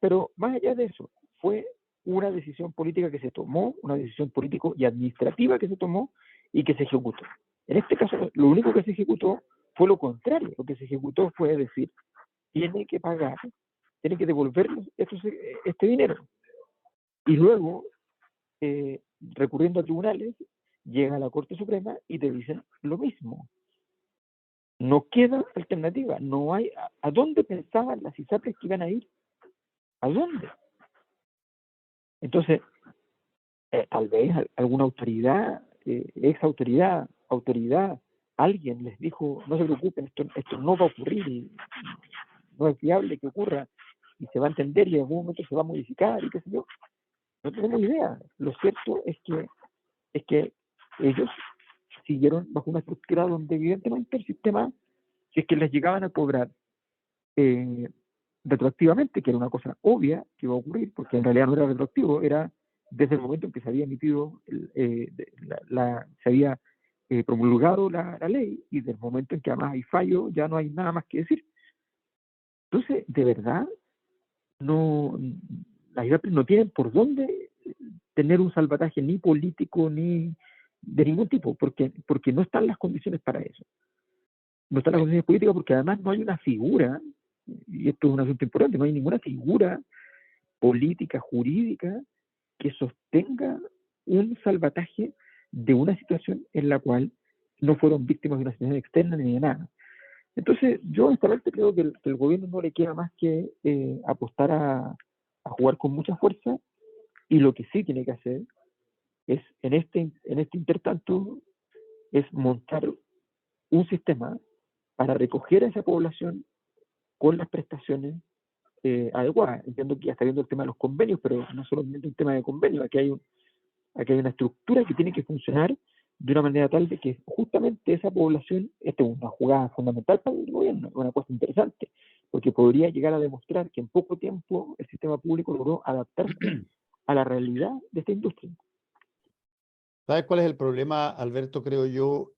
Pero más allá de eso, fue una decisión política que se tomó, una decisión político y administrativa que se tomó y que se ejecutó. En este caso, lo único que se ejecutó fue lo contrario. Lo que se ejecutó fue decir, tiene que pagar, tiene que devolvernos este dinero. Y luego, recurriendo a tribunales, llega a la Corte Suprema y te dicen lo mismo. No queda alternativa, no hay. ¿A dónde pensaban las ISAPRES que iban a ir? ¿A dónde? Entonces, tal vez alguna autoridad, ex autoridad, alguien les dijo, no se preocupen, esto no va a ocurrir, no es viable que ocurra, y se va a entender y en algún momento se va a modificar, y qué sé yo. No tenemos idea. Lo cierto es que ellos siguieron bajo una estructura donde evidentemente el sistema, si es que les llegaban a cobrar retroactivamente, que era una cosa obvia que iba a ocurrir, porque en realidad no era retroactivo, era desde el momento en que se había emitido, se había promulgado la ley, y del momento en que además hay fallo, ya no hay nada más que decir. Entonces, de verdad, las ISAPRES no tienen por dónde tener un salvataje ni político, ni de ningún tipo, porque no están las condiciones para eso. No están las condiciones políticas porque además no hay una figura, y esto es un asunto importante, no hay ninguna figura política, jurídica, que sostenga un salvataje de una situación en la cual no fueron víctimas de una situación externa ni de nada. Entonces, yo honestamente creo que el gobierno no le queda más que apostar a jugar con mucha fuerza, y lo que sí tiene que hacer es, en este intertanto, es montar un sistema para recoger a esa población con las prestaciones adecuadas. Entiendo que ya está viendo el tema de los convenios, pero no solamente un tema de convenios, aquí hay una estructura que tiene que funcionar de una manera tal de que justamente esa población, esta es una jugada fundamental para el gobierno, una cosa interesante, porque podría llegar a demostrar que en poco tiempo el sistema público logró adaptarse a la realidad de esta industria. ¿Sabes cuál es el problema, Alberto, creo yo,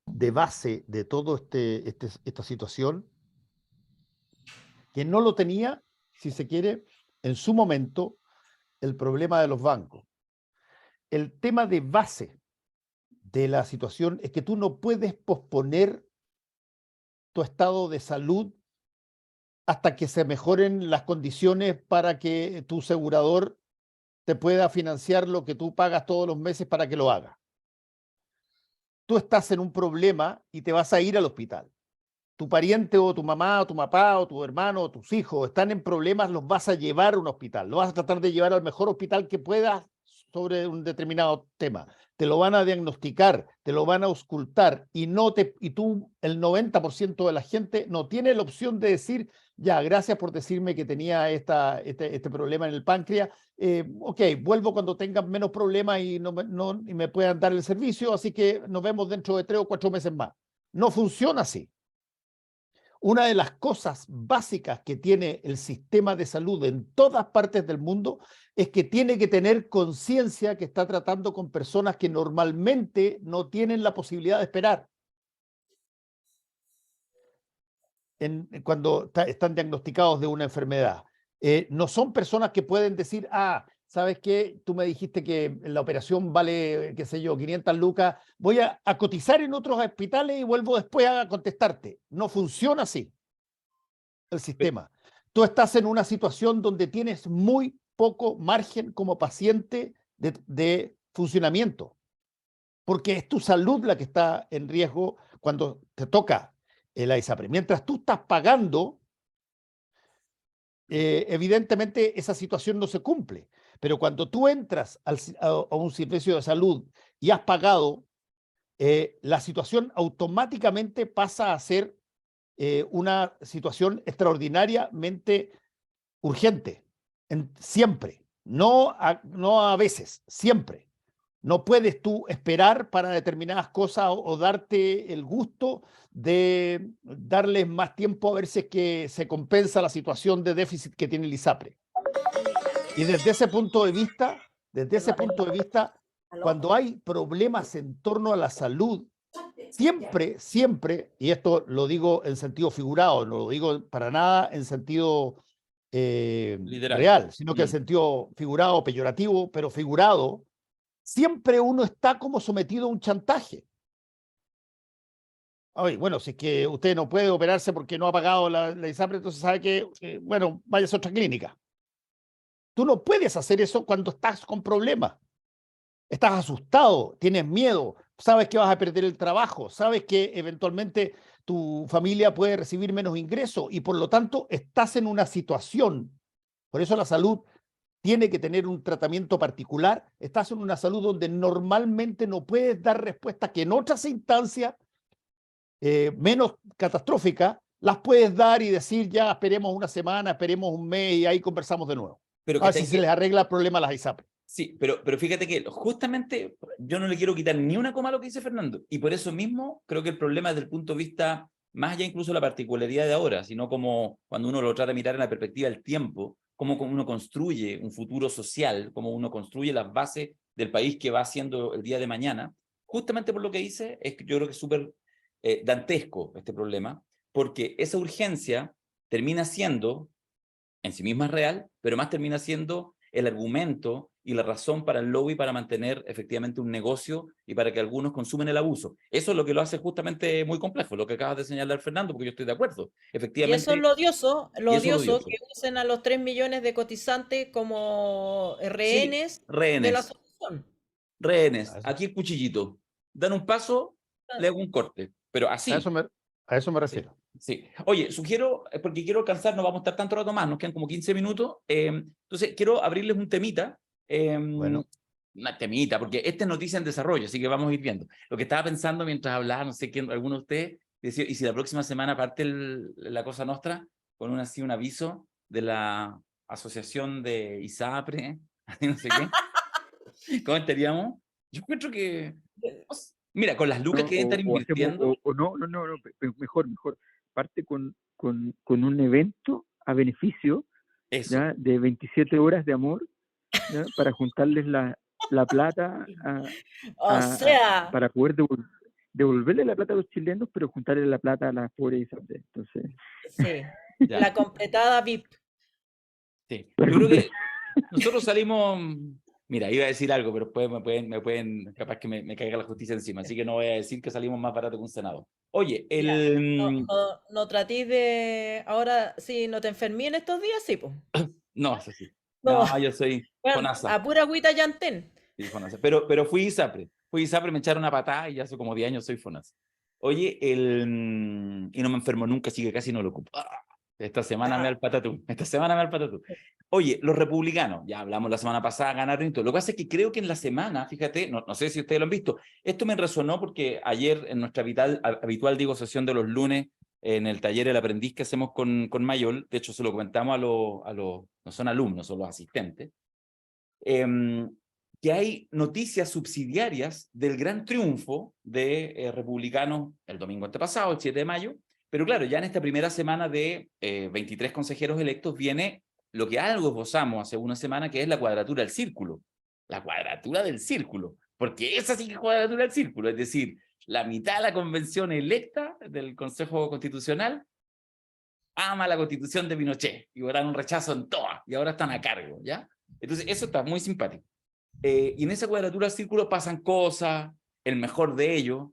de base de toda esta situación? Que no lo tenía, si se quiere, en su momento, el problema de los bancos. El tema de base de la situación es que tú no puedes posponer tu estado de salud hasta que se mejoren las condiciones para que tu asegurador te pueda financiar lo que tú pagas todos los meses para que lo haga. Tú estás en un problema y te vas a ir al hospital. Tu pariente o tu mamá o tu papá o tu hermano o tus hijos están en problemas, los vas a llevar a un hospital. Lo vas a tratar de llevar al mejor hospital que puedas sobre un determinado tema. Te lo van a diagnosticar, te lo van a auscultar y tú, el 90% de la gente no tiene la opción de decir, ya, gracias por decirme que tenía este problema en el páncreas. Ok, vuelvo cuando tengan menos problemas y me puedan dar el servicio, así que nos vemos dentro de 3 o 4 meses más. No funciona así. Una de las cosas básicas que tiene el sistema de salud en todas partes del mundo es que tiene que tener conciencia que está tratando con personas que normalmente no tienen la posibilidad de esperar. Cuando están diagnosticados de una enfermedad. No son personas que pueden decir, ¿sabes qué? Tú me dijiste que la operación vale, qué sé yo, 500 lucas, voy a cotizar en otros hospitales y vuelvo después a contestarte. No funciona así el sistema. Tú estás en una situación donde tienes muy poco margen como paciente de funcionamiento, porque es tu salud la que está en riesgo cuando te toca la ISAPRE. Mientras tú estás pagando, evidentemente esa situación no se cumple. Pero cuando tú entras a un servicio de salud y has pagado, la situación automáticamente pasa a ser una situación extraordinariamente urgente, siempre, no a veces, siempre. No puedes tú esperar para determinadas cosas o darte el gusto de darles más tiempo a ver si es que se compensa la situación de déficit que tiene el ISAPRE. Y desde ese punto de vista, cuando hay problemas en torno a la salud, siempre, y esto lo digo en sentido figurado, no lo digo para nada en sentido real, sino que en sentido figurado, peyorativo, pero figurado, siempre uno está como sometido a un chantaje. Ay, bueno, si es que usted no puede operarse porque no ha pagado la ISAPRE, entonces sabe que, bueno, vaya a otra clínica. Tú no puedes hacer eso cuando estás con problemas. Estás asustado, tienes miedo, sabes que vas a perder el trabajo, sabes que eventualmente tu familia puede recibir menos ingresos y por lo tanto estás en una situación. Por eso la salud tiene que tener un tratamiento particular. Estás en una salud donde normalmente no puedes dar respuestas que en otras instancias menos catastróficas las puedes dar y decir ya esperemos una semana, esperemos un mes y ahí conversamos de nuevo. Pero a ver si se les arregla el problema a las ISAPRE. Sí, pero fíjate que justamente yo no le quiero quitar ni una coma a lo que dice Fernando, y por eso mismo creo que el problema desde el punto de vista, más allá incluso de la particularidad de ahora, sino como cuando uno lo trata de mirar en la perspectiva del tiempo, cómo uno construye un futuro social, cómo uno construye las bases del país que va haciendo el día de mañana, justamente por lo que dice, es que yo creo que es súper dantesco este problema, porque esa urgencia termina siendo, en sí misma real, pero más termina siendo el argumento y la razón para el lobby para mantener efectivamente un negocio y para que algunos consumen el abuso. Eso es lo que lo hace justamente muy complejo, lo que acabas de señalar, Fernando, porque yo estoy de acuerdo. Y Efectivamente, eso es lo odioso, y eso es lo odioso. que usen a los 3 millones de cotizantes como Sí, rehenes de la rehenes, solución. rehenes. Eso. Aquí el cuchillito. Dan un paso, le hago un corte, pero A así. a eso me refiero. Sí. Oye, sugiero, porque quiero alcanzar, no vamos a estar tanto rato más, nos quedan como 15 minutos. Entonces, quiero abrirles un temita. Bueno. Una temita, porque esta es noticia en desarrollo, así que vamos a ir viendo. Lo que estaba pensando mientras hablaba, no sé quién, alguno de ustedes, decía, y si la próxima semana parte la Cosa Nostra con así un aviso de la asociación de ISAPRE, no sé qué, ¿cómo estaríamos? Yo encuentro que, mira, con las lucas que deben estar invirtiendo. Mejor. Parte con un evento a beneficio, Eso. ¿ya? De 27 horas de amor, ¿ya? Para juntarles la plata para poder devolverle la plata a los chilenos, pero juntarle la plata a las pobres ISAPRE. Entonces, Sí, Ya. la completada VIP. Sí. Yo creo que nosotros salimos, mira, iba a decir algo, pero después me pueden capaz que me caiga la justicia encima, así que no voy a decir que salimos más barato que un senador. Oye, No tratéis de, ahora, si no te enfermí en estos días, sí, pues. no, eso sí. No, No, yo soy bueno, FONASA. a pura agüita llantén. Sí, FONASA. Pero fui ISAPRE, me echaron una patada y ya hace como 10 años soy FONASA. Oye, y no me enfermo nunca, así que casi no lo ocupo. Esta semana me da el patatú. Oye, los republicanos, ya hablamos la semana pasada, ganaron y todo. Lo que pasa es que creo que en la semana, fíjate, no sé si ustedes lo han visto, esto me resonó porque ayer en nuestra habitual digo, sesión de los lunes, en el taller El Aprendiz que hacemos con Mayol, de hecho se lo comentamos a los no son alumnos, son los asistentes, que hay noticias subsidiarias del gran triunfo de republicanos el domingo antepasado, el 7 de mayo, pero claro, ya en esta primera semana de 23 consejeros electos viene lo que algo esbozamos hace una semana, que es la cuadratura del círculo. La cuadratura del círculo, porque esa sí que es cuadratura del círculo, es decir, la mitad de la convención electa del Consejo Constitucional ama la Constitución de Pinochet y votaron un rechazo en todas y ahora están a cargo, ¿ya? Entonces eso está muy simpático. Y en esa cuadratura del círculo pasan cosas, el mejor de ellos,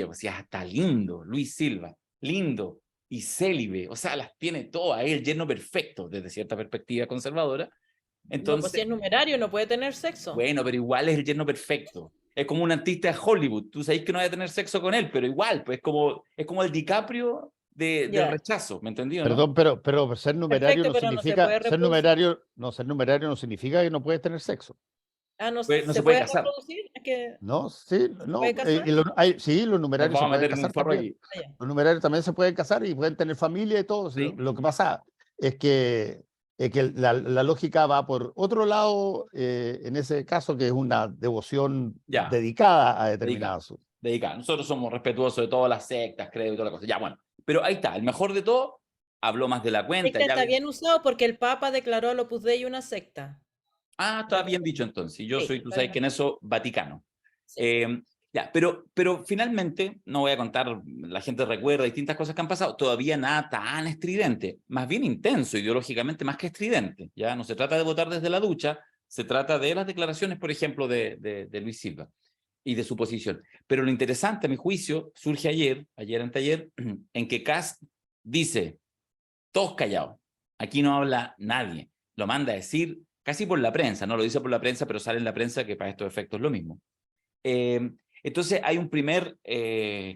pues ya está lindo, Luis Silva, lindo y célibe, o sea, las tiene todas, es el yerno perfecto desde cierta perspectiva conservadora. Entonces, No, pues si es numerario, no puede tener sexo. bueno, pero igual es el yerno perfecto. Es como un artista de Hollywood, tú sabes que no vas a tener sexo con él, pero igual, pues es como el DiCaprio del rechazo, ¿me entendió? Perdón, ¿no? pero ser numerario Perfecto, no pero no se significa, puede ser numerario no significa que no puedes tener sexo. Ah, no, No ¿se se puede puede casar. reproducir? Es que No, sí, no. puede casar? Sí, los Nos numerarios se vamos a pueden meter en un casar forro también. ahí. Los numerarios también se pueden casar y pueden tener familia y todo. Sí. Lo que pasa es que la lógica va por otro lado, en ese caso, que es una devoción Ya. dedicada a determinado asunto. Dedicada. Nosotros somos respetuosos de todas las sectas, creo, y toda la cosa. Ya, bueno. Pero ahí está, el mejor de todo habló más de la cuenta. Es que está bien usado porque el Papa declaró al Opus Dei una secta. Ah, está bien dicho entonces. Yo Sí, soy, tú sabes que en eso, Vaticano. Sí. Ya, pero finalmente, no voy a contar, la gente recuerda distintas cosas que han pasado, todavía nada tan estridente, más bien intenso ideológicamente, más que estridente, ¿ya? No se trata de votar desde la ducha, se trata de las declaraciones, por ejemplo, de Luis Silva y de su posición. Pero lo interesante, a mi juicio, surge ayer anteayer, en que Kast dice, todos callados, aquí no habla nadie, lo manda a decir casi por la prensa, no lo dice por la prensa, pero sale en la prensa que para estos efectos es lo mismo. Entonces hay un primer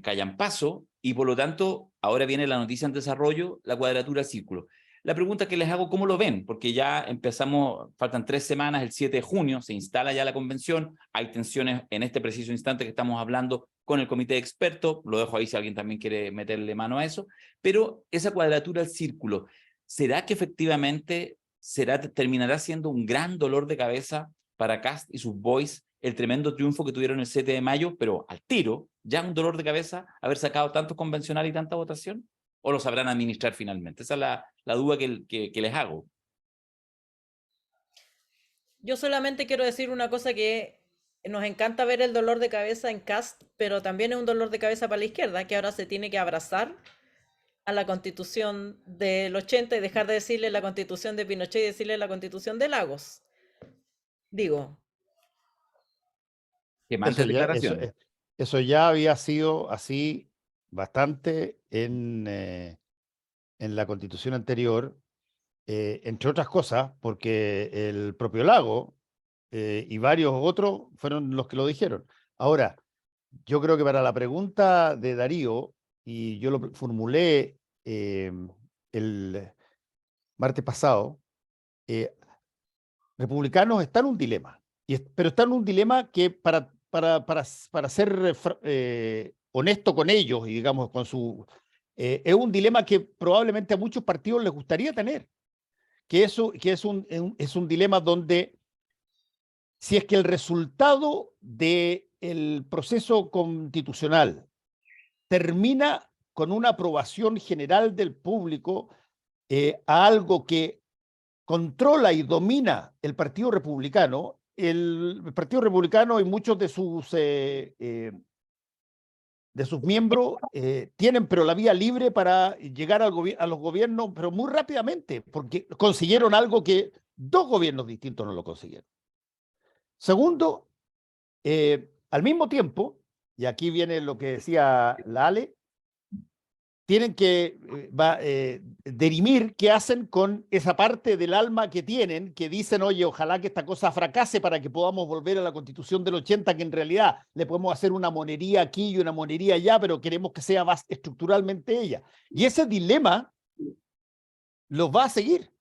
callampazo y por lo tanto ahora viene la noticia en desarrollo, la cuadratura del círculo. La pregunta que les hago, ¿cómo lo ven? Porque ya empezamos, faltan 3 semanas, el 7 de junio se instala ya la convención, hay tensiones en este preciso instante que estamos hablando con el comité de expertos, lo dejo ahí si alguien también quiere meterle mano a eso, pero esa cuadratura del círculo, ¿será que efectivamente terminará siendo un gran dolor de cabeza para Kast y sus boys el tremendo triunfo que tuvieron el 7 de mayo, pero al tiro, ya un dolor de cabeza haber sacado tantos convencionales y tanta votación? ¿O lo sabrán administrar finalmente? Esa es la duda que les hago. Yo solamente quiero decir una cosa, que nos encanta ver el dolor de cabeza en Kast, pero también es un dolor de cabeza para la izquierda, que ahora se tiene que abrazar a la Constitución del 80 y dejar de decirle la Constitución de Pinochet y decirle la Constitución de Lagos. Digo, Que mande Eso ya, declaraciones. eso ya había sido así bastante en la constitución anterior, entre otras cosas, porque el propio Lago y varios otros fueron los que lo dijeron. Ahora, yo creo que para la pregunta de Darío, y yo lo formulé el martes pasado, eh, republicanos están en un dilema, pero están en un dilema que para ser honesto con ellos y digamos con su... es un dilema que probablemente a muchos partidos les gustaría tener, que es un dilema donde si es que el resultado del proceso constitucional termina con una aprobación general del público a algo que controla y domina el Partido Republicano, el Partido Republicano y muchos de sus miembros tienen pero la vía libre para llegar a los gobiernos, pero muy rápidamente, porque consiguieron algo que dos gobiernos distintos no lo consiguieron. Segundo, al mismo tiempo, y aquí viene lo que decía la Ale, tienen que dirimir qué hacen con esa parte del alma que tienen, que dicen, oye, ojalá que esta cosa fracase para que podamos volver a la Constitución del 80, que en realidad le podemos hacer una monería aquí y una monería allá, pero queremos que sea más estructuralmente ella. Y ese dilema los va a seguir.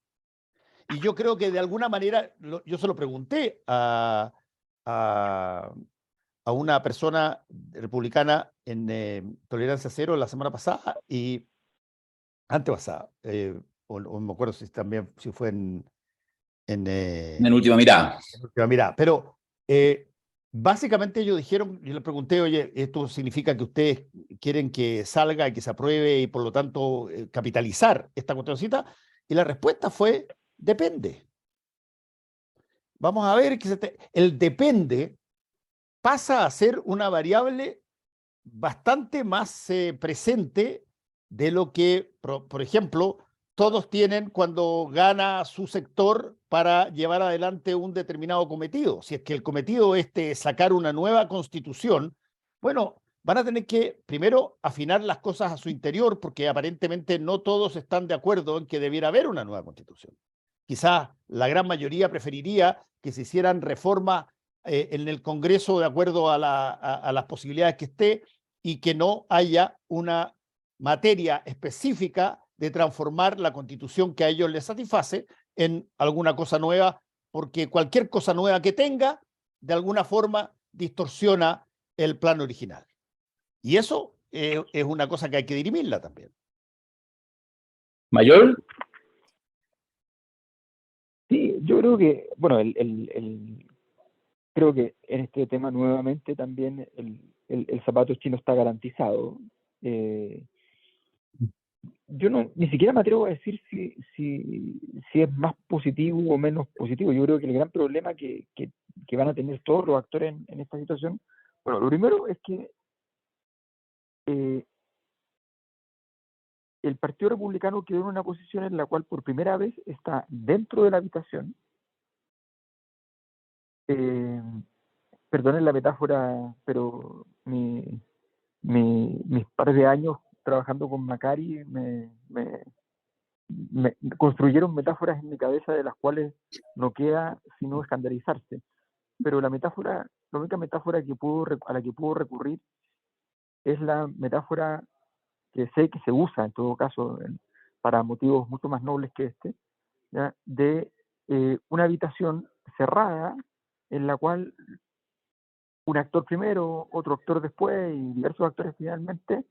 Y yo creo que de alguna manera, yo se lo pregunté a una persona republicana en Tolerancia Cero la semana pasada y antepasada, o me acuerdo si también si fue En última mirada. en Última Mirada, pero básicamente ellos dijeron, yo les pregunté, oye, ¿esto significa que ustedes quieren que salga y que se apruebe y por lo tanto capitalizar esta cuestioncita? Y la respuesta fue, depende. Vamos a ver, el depende pasa a ser una variable bastante más presente de lo que, por ejemplo, todos tienen cuando gana su sector para llevar adelante un determinado cometido. Si es que el cometido es sacar una nueva constitución, bueno, van a tener que primero afinar las cosas a su interior porque aparentemente no todos están de acuerdo en que debiera haber una nueva constitución. Quizás la gran mayoría preferiría que se hicieran reformas en el Congreso de acuerdo a las posibilidades que esté y que no haya una materia específica de transformar la constitución que a ellos les satisface en alguna cosa nueva, porque cualquier cosa nueva que tenga, de alguna forma, distorsiona el plan original. Y eso es una cosa que hay que dirimirla también. ¿Mayor? Sí, yo creo que, bueno, creo que en este tema nuevamente también el zapato chino está garantizado. Yo ni siquiera me atrevo a decir si es más positivo o menos positivo. Yo creo que el gran problema que van a tener todos los actores en esta situación, bueno, lo primero es que el Partido Republicano quedó en una posición en la cual por primera vez está dentro de la habitación. Perdonen la metáfora, pero mis pares de años trabajando con Macari me construyeron metáforas en mi cabeza de las cuales no queda sino escandalizarse. Pero la única metáfora a la que puedo recurrir es la metáfora que sé que se usa en todo caso para motivos mucho más nobles que este, ¿ya? De una habitación cerrada en la cual un actor primero, otro actor después y diversos actores finalmente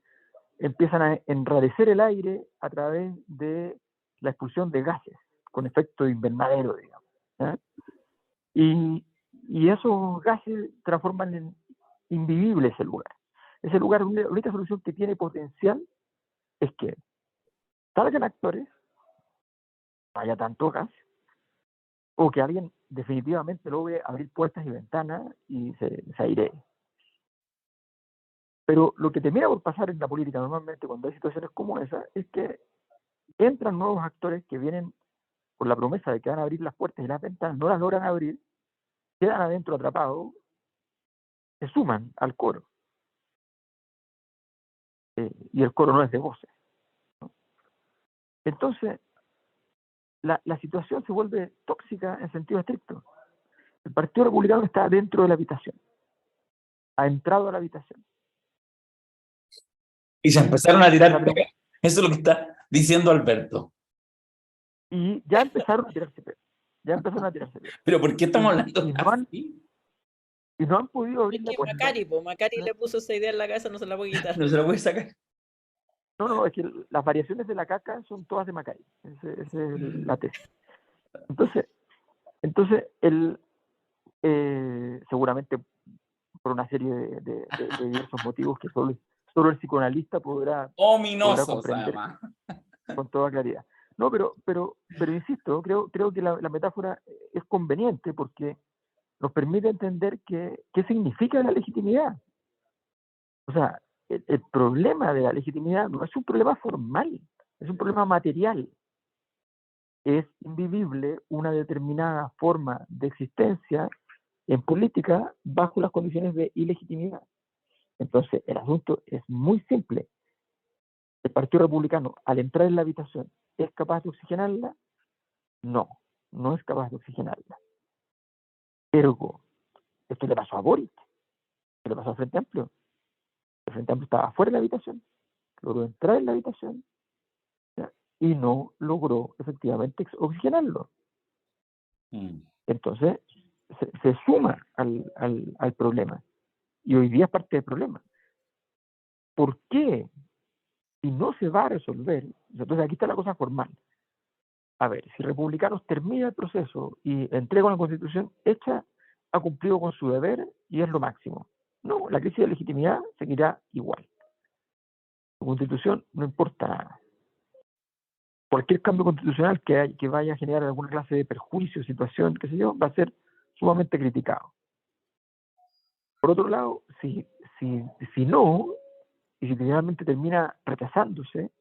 empiezan a enrarecer el aire a través de la expulsión de gases con efecto invernadero, digamos, ¿ya? Y esos gases transforman en invivible ese lugar. Ese lugar, la única solución que tiene potencial es que salgan actores, haya tanto gas, o que alguien definitivamente logre abrir puertas y ventanas y se airee. Pero lo que termina por pasar en la política normalmente cuando hay situaciones como esa es que entran nuevos actores que vienen con la promesa de que van a abrir las puertas y las ventanas, no las logran abrir, quedan adentro atrapados, se suman al coro. Y el coro no es de voces, ¿no? Entonces, la situación se vuelve tóxica en sentido estricto. El Partido Republicano está dentro de la habitación, ha entrado a la habitación. Y se empezaron a tirar La pega. Eso es lo que está diciendo Alberto. Y ya empezaron a tirarse pedos. Ya empezaron a tirarse pedos. Pero ¿por qué estamos hablando Y no han, así? y no han podido abrir Es la que puerta. Macari le puso esa idea en la cabeza, no se la puede quitar. No se lo puede sacar. No, es que las variaciones de la caca son todas de Macari. Esa es la tesis. Entonces seguramente por una serie de diversos motivos que solo el psicoanalista podrá Ominosos, comprender además. con toda claridad. No, pero insisto, creo que la metáfora es conveniente porque nos permite entender qué significa la legitimidad. O sea, el problema de la legitimidad no es un problema formal, es un problema material. Es invivible una determinada forma de existencia en política bajo las condiciones de ilegitimidad. Entonces, el asunto es muy simple. ¿El Partido Republicano, al entrar en la habitación, es capaz de oxigenarla? No, no es capaz de oxigenarla. Ergo, esto le pasó a Boric, esto le pasó al Frente Amplio. El Frente Amplio estaba fuera de la habitación, logró entrar en la habitación, ¿ya? Y no logró efectivamente oxigenarlo. Entonces, se suma al problema. Y hoy día es parte del problema. ¿Por qué? Si no se va a resolver, entonces aquí está la cosa formal. A ver, si Republicanos termina el proceso y entrega una constitución hecha, ha cumplido con su deber y es lo máximo. No, la crisis de legitimidad seguirá igual. La constitución no importa nada. Cualquier cambio constitucional que vaya a generar alguna clase de perjuicio, situación, qué sé yo, va a ser sumamente criticado. Por otro lado, si no, y si finalmente termina rechazándose,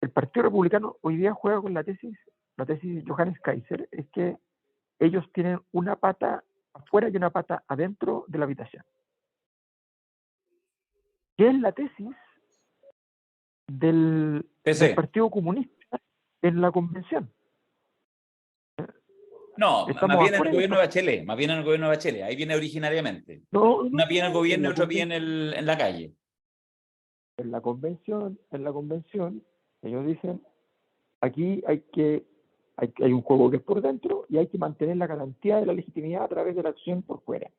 el Partido Republicano hoy día juega con la tesis de Johannes Kaiser, es que ellos tienen una pata afuera y una pata adentro de la habitación. ¿Qué es la tesis del Partido Comunista en la convención? No, Estamos más bien en el afuera gobierno de Bachelet, más bien en el gobierno de Bachelet, ahí viene originariamente. Una pie en el gobierno y otra pie en la calle. En la convención, ellos dicen, aquí hay un juego que es por dentro y hay que mantener la garantía de la legitimidad a través de la acción por fuera.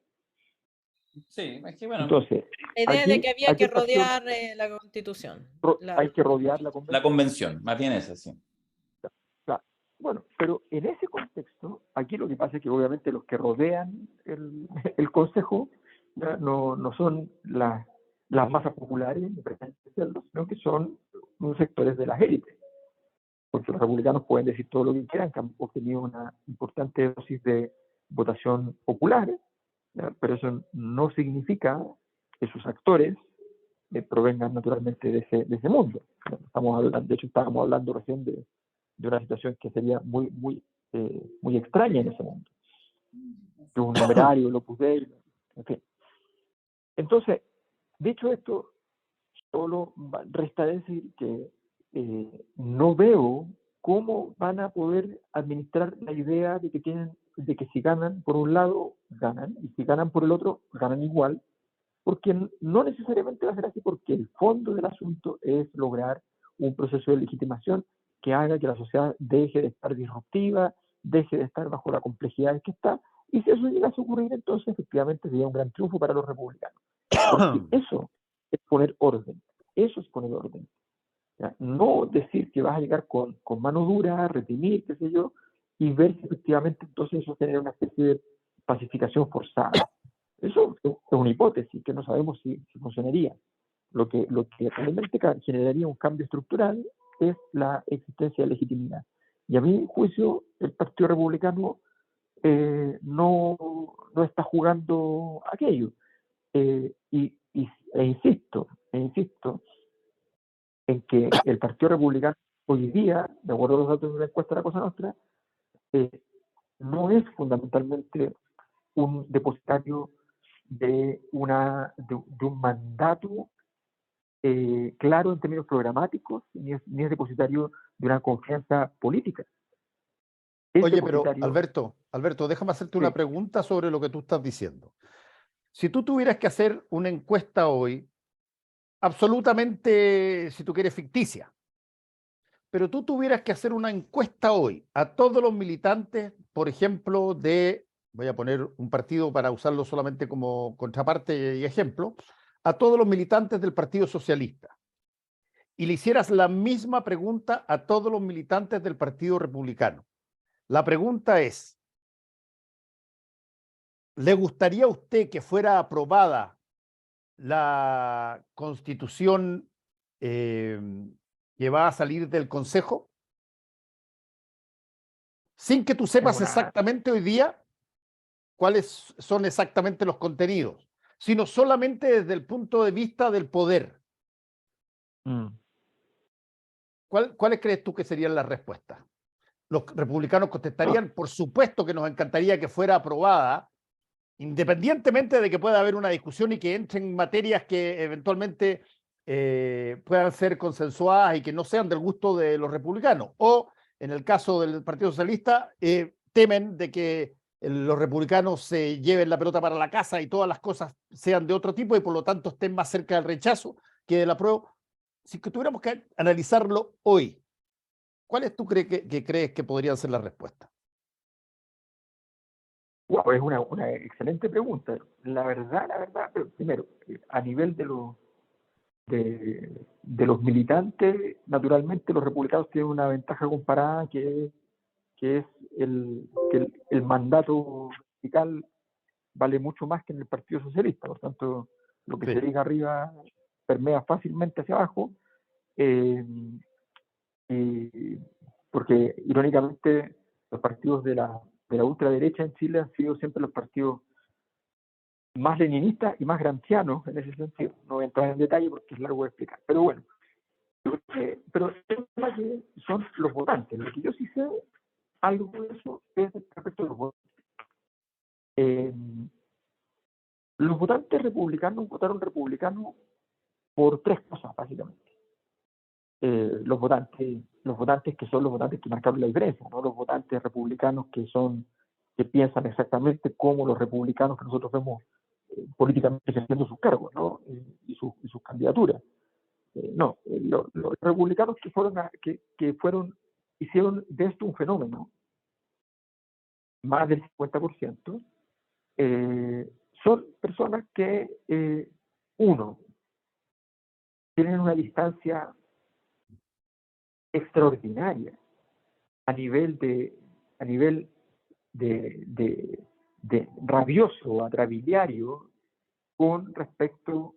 Sí, es que bueno. Entonces, la idea de que había que rodear la Constitución. Hay que rodear la convención. La convención, más bien esa, sí. Claro. Bueno, pero en ese contexto, aquí lo que pasa es que obviamente los que rodean el Consejo no son las masas populares, sino que son unos sectores de las élites. Porque los republicanos pueden decir todo lo que quieran, que han obtenido una importante dosis de votación popular, ¿ya? Pero eso no significa que sus actores provengan naturalmente de ese mundo. De hecho, estábamos hablando recién de una situación que sería muy extraña en ese mundo. De un numerario, el Opus Dei, en fin. Entonces, dicho esto, solo resta decir que no veo cómo van a poder administrar la idea de que si ganan por un lado, ganan, y si ganan por el otro, ganan igual, porque no necesariamente va a ser así, porque el fondo del asunto es lograr un proceso de legitimación que haga que la sociedad deje de estar disruptiva, deje de estar bajo la complejidad en que está, y si eso llega a ocurrir, entonces efectivamente sería un gran triunfo para los republicanos. Porque eso es poner orden. Eso es poner orden. ¿Ya? No decir que vas a llegar con mano dura, reprimir, qué sé yo, y ver si efectivamente entonces eso genera una especie de pacificación forzada. Eso es una hipótesis que no sabemos si funcionaría. Lo que realmente generaría un cambio estructural es la existencia de legitimidad. Y a mi juicio, el Partido Republicano no está jugando aquello. E insisto en que el Partido Republicano hoy día, de acuerdo a los datos de la encuesta de la Cosa Nostra, no es fundamentalmente un depositario de un mandato claro en términos programáticos, ni es depositario de una confianza política. Es Oye, pero depositario. Alberto, déjame hacerte Sí, una pregunta sobre lo que tú estás diciendo. Si tú tuvieras que hacer una encuesta hoy, absolutamente, si tú quieres, ficticia, pero tú tuvieras que hacer una encuesta hoy a todos los militantes, por ejemplo, voy a poner un partido para usarlo solamente como contraparte y ejemplo, a todos los militantes del Partido Socialista, y le hicieras la misma pregunta a todos los militantes del Partido Republicano. La pregunta es, ¿le gustaría a usted que fuera aprobada la constitución que va a salir del Consejo? Sin que tú es sepas una. exactamente hoy día cuáles son exactamente los contenidos, sino solamente desde el punto de vista del poder. Mm. ¿Cuáles crees tú que serían las respuestas? Los republicanos contestarían, por supuesto que nos encantaría que fuera aprobada, independientemente de que pueda haber una discusión y que entren materias que eventualmente puedan ser consensuadas y que no sean del gusto de los republicanos. O, en el caso del Partido Socialista, temen de que los republicanos se lleven la pelota para la casa y todas las cosas sean de otro tipo y por lo tanto estén más cerca del rechazo que del apruebo. Si que tuviéramos que analizarlo hoy, ¿cuáles tú crees que podrían ser las respuestas? Wow, es una excelente pregunta. La verdad, pero primero, a nivel de los militantes, naturalmente los republicanos tienen una ventaja comparada que es que el mandato fiscal vale mucho más que en el Partido Socialista. Por tanto, lo que se Sí. diga arriba permea fácilmente hacia abajo. eh, y porque irónicamente los partidos de la ultraderecha en Chile han sido siempre los partidos más leninistas y más gramscianos en ese sentido. No voy a entrar en detalle porque es largo de explicar. Pero bueno, pero el tema que son los votantes. Lo que yo sí sé algo de eso es respecto a los votantes. Los votantes republicanos votaron republicano por tres cosas, básicamente. Los votantes que son los votantes que marcaron la diferencia, no los votantes republicanos que piensan exactamente como los republicanos que nosotros vemos políticamente ejerciendo sus cargos, ¿no? y sus candidaturas. No, los republicanos hicieron de esto un fenómeno, más del 50%, son personas que, uno, tienen una distancia extraordinaria a nivel de rabioso, atrabiliario, con respecto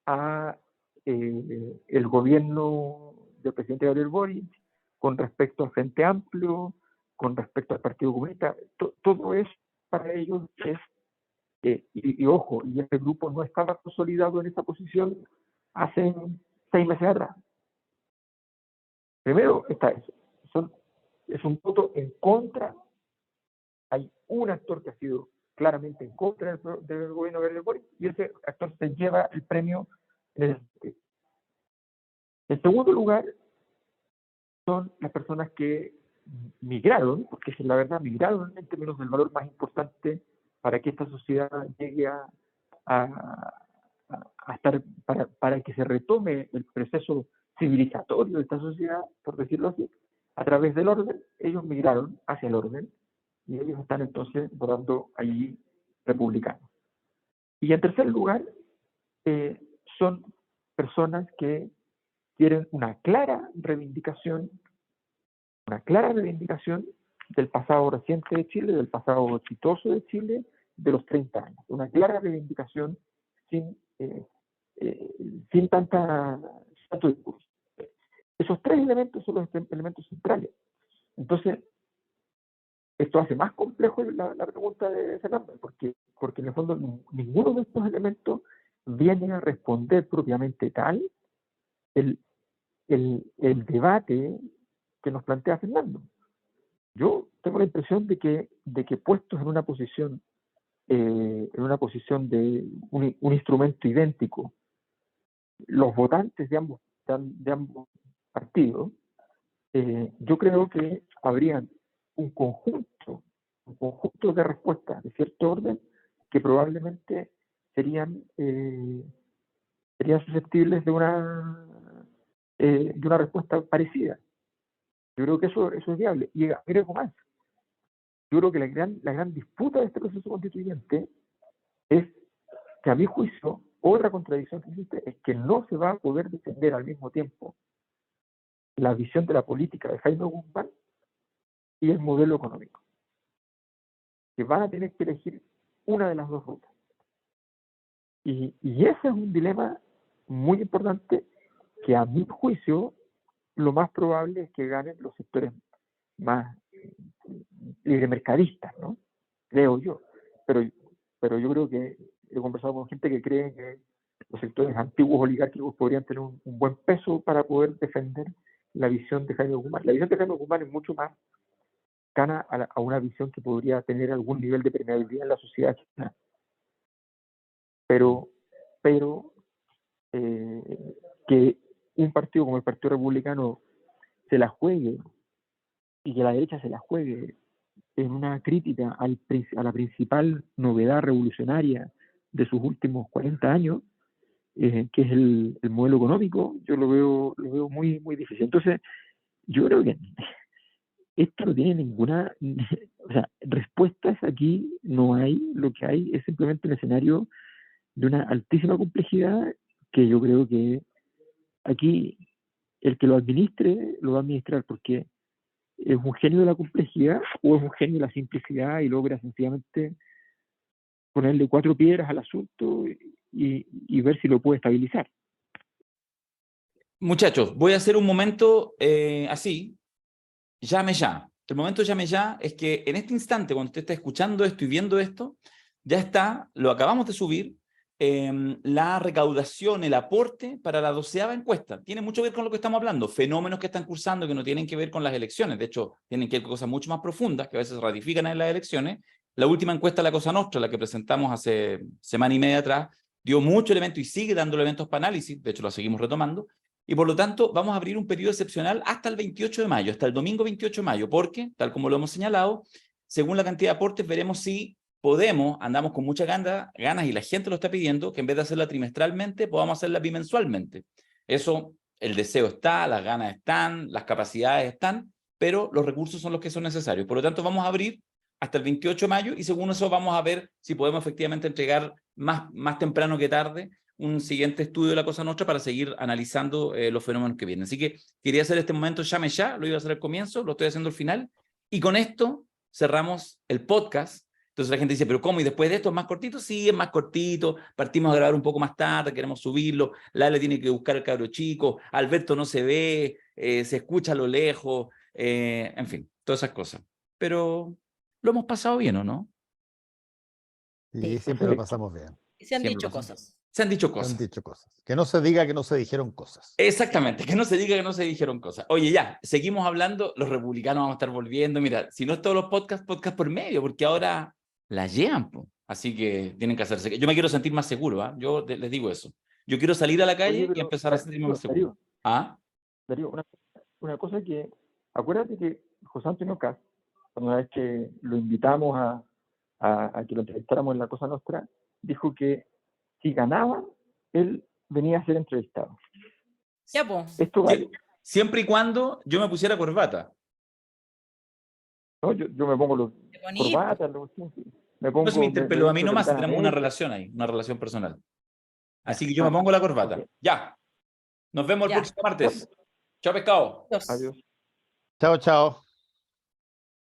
a el gobierno del presidente Gabriel Boric, con respecto al Frente Amplio, con respecto al Partido Comunista. Todo eso para ellos es, y ojo, y este grupo no estaba consolidado en esa posición hace 6 meses atrás. Primero está eso. Es un voto en contra. Hay un actor que ha sido claramente en contra del gobierno de Gabriel Boric y ese actor se lleva el premio en ese sentido. En segundo lugar, son las personas que migraron, porque es la verdad, migraron en términos del valor más importante para que esta sociedad llegue a estar, para que se retome el proceso civilizatorio de esta sociedad, por decirlo así, a través del orden. Ellos migraron hacia el orden y ellos están entonces votando allí republicanos. Y en tercer lugar, son personas que tienen una clara reivindicación del pasado reciente de Chile, del pasado exitoso de Chile, de los 30 años. Una clara reivindicación sin tanto discurso. Esos tres elementos son los elementos centrales. Entonces, esto hace más complejo la pregunta de Fernando, porque en el fondo ninguno de estos elementos viene a responder propiamente tal el debate que nos plantea Fernando. Yo tengo la impresión de que puestos en una posición en una posición de un instrumento idéntico, los votantes de ambos partidos, yo creo que habrían un conjunto de respuestas de cierto orden que probablemente serían susceptibles de una respuesta parecida. Yo creo que eso es viable. Y agrego más. Yo creo que la gran disputa de este proceso constituyente es que, a mi juicio, otra contradicción que existe es que no se va a poder defender al mismo tiempo la visión de la política de Jaime Guzmán y el modelo económico. Que van a tener que elegir una de las dos rutas. Y ese es un dilema muy importante que, a mi juicio, lo más probable es que ganen los sectores más libremercadistas, ¿no? Creo yo. Pero yo creo que he conversado con gente que cree que los sectores antiguos oligárquicos podrían tener un buen peso para poder defender la visión de Jaime Guzmán. La visión de Jaime Guzmán es mucho más cercana a una visión que podría tener algún nivel de permeabilidad en la sociedad chilena. Pero que un partido como el Partido Republicano se la juegue y que la derecha se la juegue en una crítica a la principal novedad revolucionaria de sus últimos 40 años, que es el modelo económico, yo lo veo muy, muy difícil. Entonces, yo creo que esto no tiene ninguna, o sea, respuestas aquí no hay. Lo que hay es simplemente un escenario de una altísima complejidad que yo creo que aquí el que lo administre lo va a administrar porque es un genio de la complejidad o es un genio de la simplicidad y logra sencillamente ponerle 4 piedras al asunto y ver si lo puede estabilizar. Muchachos, voy a hacer un momento así, llame ya. El momento llame ya es que en este instante, cuando usted está escuchando esto y viendo esto, ya está, lo acabamos de subir, la recaudación, el aporte para la 12ª encuesta. Tiene mucho que ver con lo que estamos hablando, fenómenos que están cursando que no tienen que ver con las elecciones, de hecho, tienen que ver con cosas mucho más profundas que a veces ratifican en las elecciones. La última encuesta, La Cosa Nostra, la que presentamos hace semana y media atrás, dio mucho elemento y sigue dando elementos para análisis, de hecho lo seguimos retomando, y por lo tanto vamos a abrir un periodo excepcional hasta el 28 de mayo, hasta el domingo 28 de mayo, porque, tal como lo hemos señalado, según la cantidad de aportes veremos si podemos, andamos con muchas ganas y la gente lo está pidiendo, que en vez de hacerla trimestralmente, podamos hacerla bimensualmente. Eso, el deseo está, las ganas están, las capacidades están, pero los recursos son los que son necesarios. Por lo tanto, vamos a abrir hasta el 28 de mayo y según eso vamos a ver si podemos efectivamente entregar más temprano que tarde un siguiente estudio de La Cosa Nostra para seguir analizando los fenómenos que vienen. Así que quería hacer este momento llame ya, lo iba a hacer al comienzo, lo estoy haciendo al final, y con esto cerramos el podcast. Entonces la gente dice, ¿pero cómo? ¿Y después de esto es más cortito? Sí, es más cortito, partimos a grabar un poco más tarde, queremos subirlo, Lale tiene que buscar al cabro chico, Alberto no se ve, se escucha a lo lejos, en fin, todas esas cosas. Pero lo hemos pasado bien, ¿o no? Y siempre lo pasamos bien. Y se han Siempre dicho pasamos. cosas. Se han dicho Se cosas. han dicho cosas. Que no se diga que no se dijeron cosas. Exactamente, que no se diga que no se dijeron cosas. Oye, ya, seguimos hablando, los republicanos vamos a estar volviendo. Mira, si no es todos los podcasts, podcast por medio, porque ahora la llevan, po. Así que tienen que hacerse. Yo me quiero sentir más seguro, ¿ah? Yo les digo eso. Yo quiero salir a la calle Oye, y empezar a sentirme más seguro. ¿Ah? Darío, una cosa que, acuérdate que José Antonio Caz, una vez que lo invitamos a que lo entrevistáramos en La Cosa Nostra, dijo que si ganaba, él venía a ser entrevistado. Ya, pues. Esto vale. Siempre y cuando yo me pusiera corbata. ¿No? Yo me pongo los Qué bonito. corbatas, me pongo... No se me interpeló a mí nomás, Capitán tenemos una América. relación ahí, una relación personal. Así que yo me pongo la corbata. Ok. Ya. Nos vemos el Ya. próximo martes. Chao, pescado. Adiós. Adiós. Chao, chao.